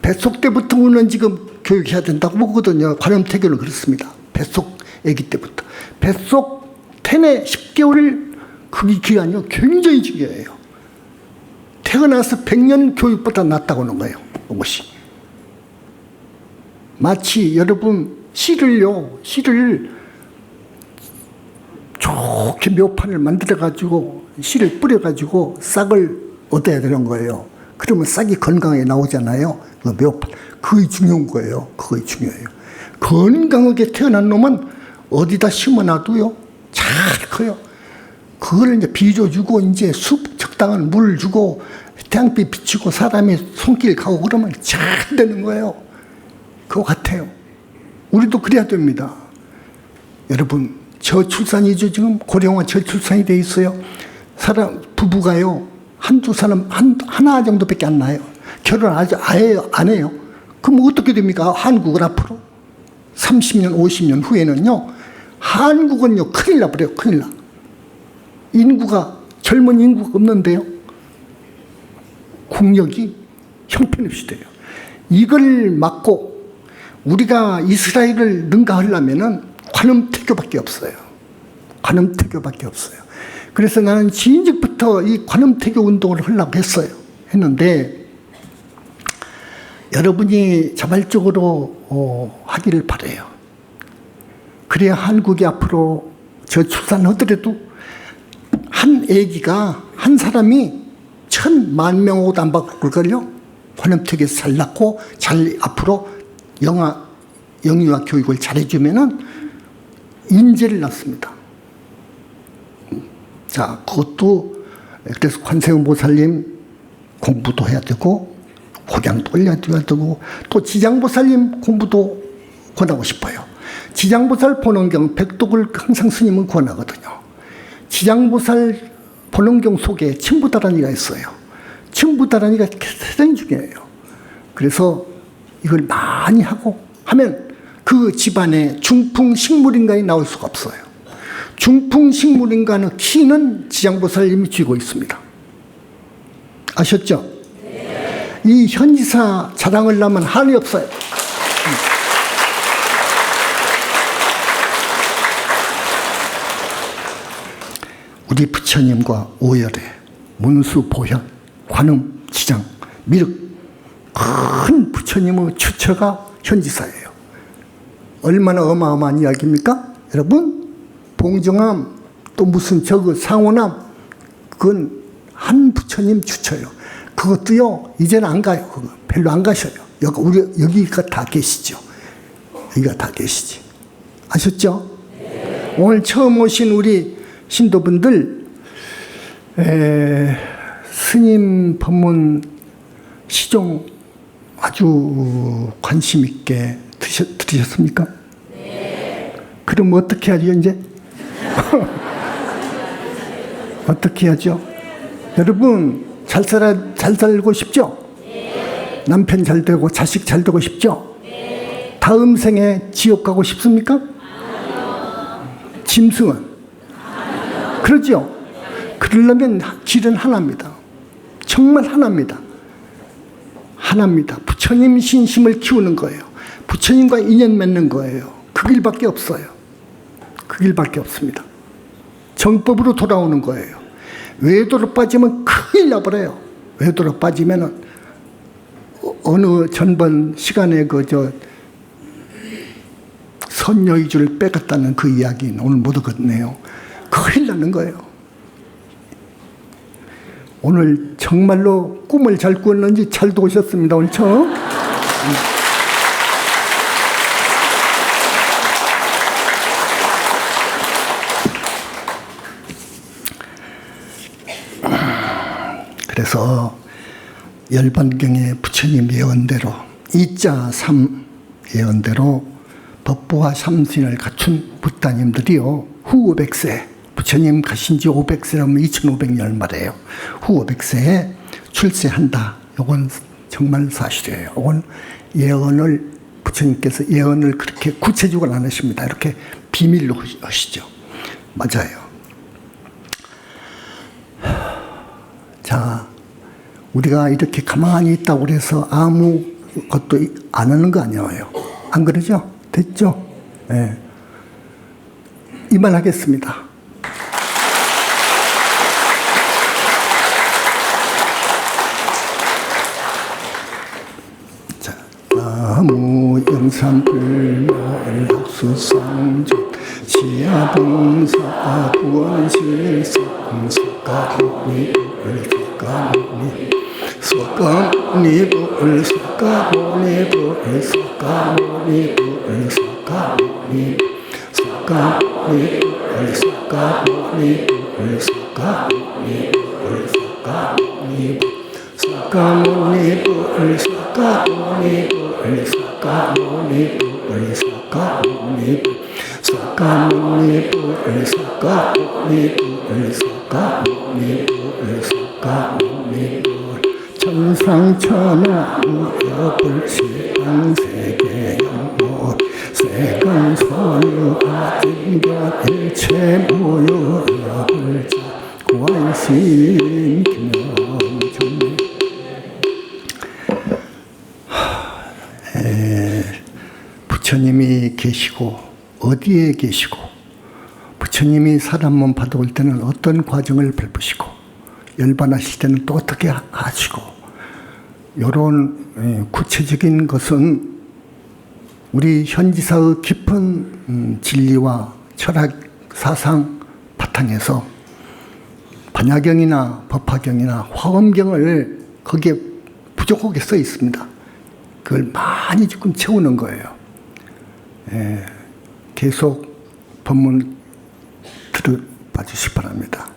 A: 뱃속 때부터 우리는 지금 교육해야 된다고 보거든요. 관음태교는 그렇습니다. 뱃속 아기 때부터. 뱃속 태내 10개월 그 기간이요, 굉장히 중요해요. 태어나서 100년 교육보다 낫다고 하는 거예요, 이것이. 마치 여러분 씨를 좋게 묘판을 만들어가지고 씨를 뿌려가지고 싹을 얻어야 되는 거예요. 그러면 싹이 건강하게 나오잖아요. 그 묘판. 그게 중요한 거예요. 그게 중요해요. 건강하게 태어난 놈은 어디다 심어놔도요, 잘 커요. 그걸 이제 비료 주고, 이제 적당한 물 주고, 태양빛 비치고 사람이 손길 가고 그러면 잘 되는 거예요. 그거 같아요. 우리도 그래야 됩니다. 여러분, 저출산이죠. 지금 고령화 저출산이 돼 있어요. 부부가요, 한두 사람, 하나 정도밖에 안 나요. 결혼 아직 아예 안 해요. 그럼 어떻게 됩니까? 한국은 앞으로 30년, 50년 후에는요, 한국은요, 큰일 나버려요. 큰일 나. 젊은 인구가 없는데요. 국력이 형편없이 돼요. 이걸 막고 우리가 이스라엘을 능가하려면은 관음태교밖에 없어요. 관음태교밖에 없어요. 그래서 나는 진즉부터 이 관음태교 운동을 하려고 했는데, 여러분이 자발적으로 하기를 바라요. 그래야 한국이 앞으로 저출산하더라도 한 애기가, 한 사람이 10,000,000명하고도 안 바꿀걸요? 관음태교에서 잘 낳고 잘 앞으로 영유아 교육을 잘해주면은 인재를 낳습니다. 자, 그것도, 그래서 관세음보살님 공부도 해야 되고, 고향도 올려야 되고, 또 지장보살님 공부도 권하고 싶어요. 지장보살 본원경 백독을 항상 스님은 권하거든요. 지장보살 본원경 속에 층부다라니가 있어요. 층부다라니가 대단히 중요해요. 그래서 이걸 많이 하고 하면 그 집안에 중풍식물인간이 나올 수가 없어요. 중풍식물인간의 키는 지장보살님이 쥐고 있습니다. 아셨죠? 네. 이 현지사 자랑을 하면 한이 없어요. 우리 부처님과 오열에 문수, 보현, 관음, 지장, 미륵, 큰 부처님의 주처가 현지사예요. 얼마나 어마어마한 이야기입니까? 여러분, 봉정암, 또 무슨 상호남, 그건 한 부처님 주처요. 그것도요, 이제는 안 가요. 그거 별로 안 가셔요. 여기가 다 계시죠. 여기가 다 계시지. 아셨죠? 네. 오늘 처음 오신 우리 신도분들, 스님 법문 시종 아주 관심 있게 들으셨습니까? 네. 그럼 어떻게 하죠, 이제? 어떻게 하죠? 여러분, 잘 살고 싶죠? 네. 남편 잘 되고 자식 잘 되고 싶죠? 네. 다음 생에 지옥 가고 싶습니까? 아니요. 짐승은? 아니요. 그러죠? 그러려면 길은 하나입니다. 정말 하나입니다. 하나입니다. 부처님 신심을 키우는 거예요. 부처님과 인연 맺는 거예요. 그 길밖에 없어요. 그 길밖에 없습니다. 정법으로 돌아오는 거예요. 외도로 빠지면 큰일 나버려요. 외도로 빠지면은 어느 전번 시간에 선녀의주를 뺏었다는 그 이야기는 오늘 못 얻었네요. 큰일 나는 거예요. 오늘 정말로 꿈을 잘 꾸었는지 잘도 오셨습니다. 오늘 처음. 그래서 열반경의 부처님 예언대로 2자 3 예언대로 법보와 삼신을 갖춘 부따님들이요, 후 500세, 부처님 가신 지 500세라면 2500년 말이에요. 후 500세에 출세한다. 이건 정말 사실이에요. 이건 예언을, 부처님께서 예언을 그렇게 구체적으로 안 하십니다. 이렇게 비밀로 하시죠. 맞아요. 자, 우리가 이렇게 가만히 있다고 해서 아무것도 안 하는 거 아니에요. 안 그러죠? 됐죠? 네. 이만하겠습니다. 자, 나무 영산불말 덕수성조 지하봉사 부원실성석가보니 불석가보니 석가보니 불석가보니 불석가보니 불석가보니 석가보니 불석가보니 불석가보니 불석가보니 석가모니불 석가모니불 석가모니불 석가모니불 석가모니불 석가모니불 석가모니불 석가모니불 천상천하 무여불시방세계영모 세간선유가 인견 일체 무여불자 구한신 김영정리 부처님이 계시고 어디에 계시고 부처님이 사람 몸 받아올 때는 어떤 과정을 밟으시고 열반하실 때는 또 어떻게 하시고 이런 구체적인 것은 우리 현지사의 깊은 진리와 철학 사상 바탕에서 반야경이나 법화경이나 화엄경을 거기에 부족하게 써 있습니다. 그걸 많이 지금 채우는 거예요. 계속 법문 들어봐 주시기 바랍니다.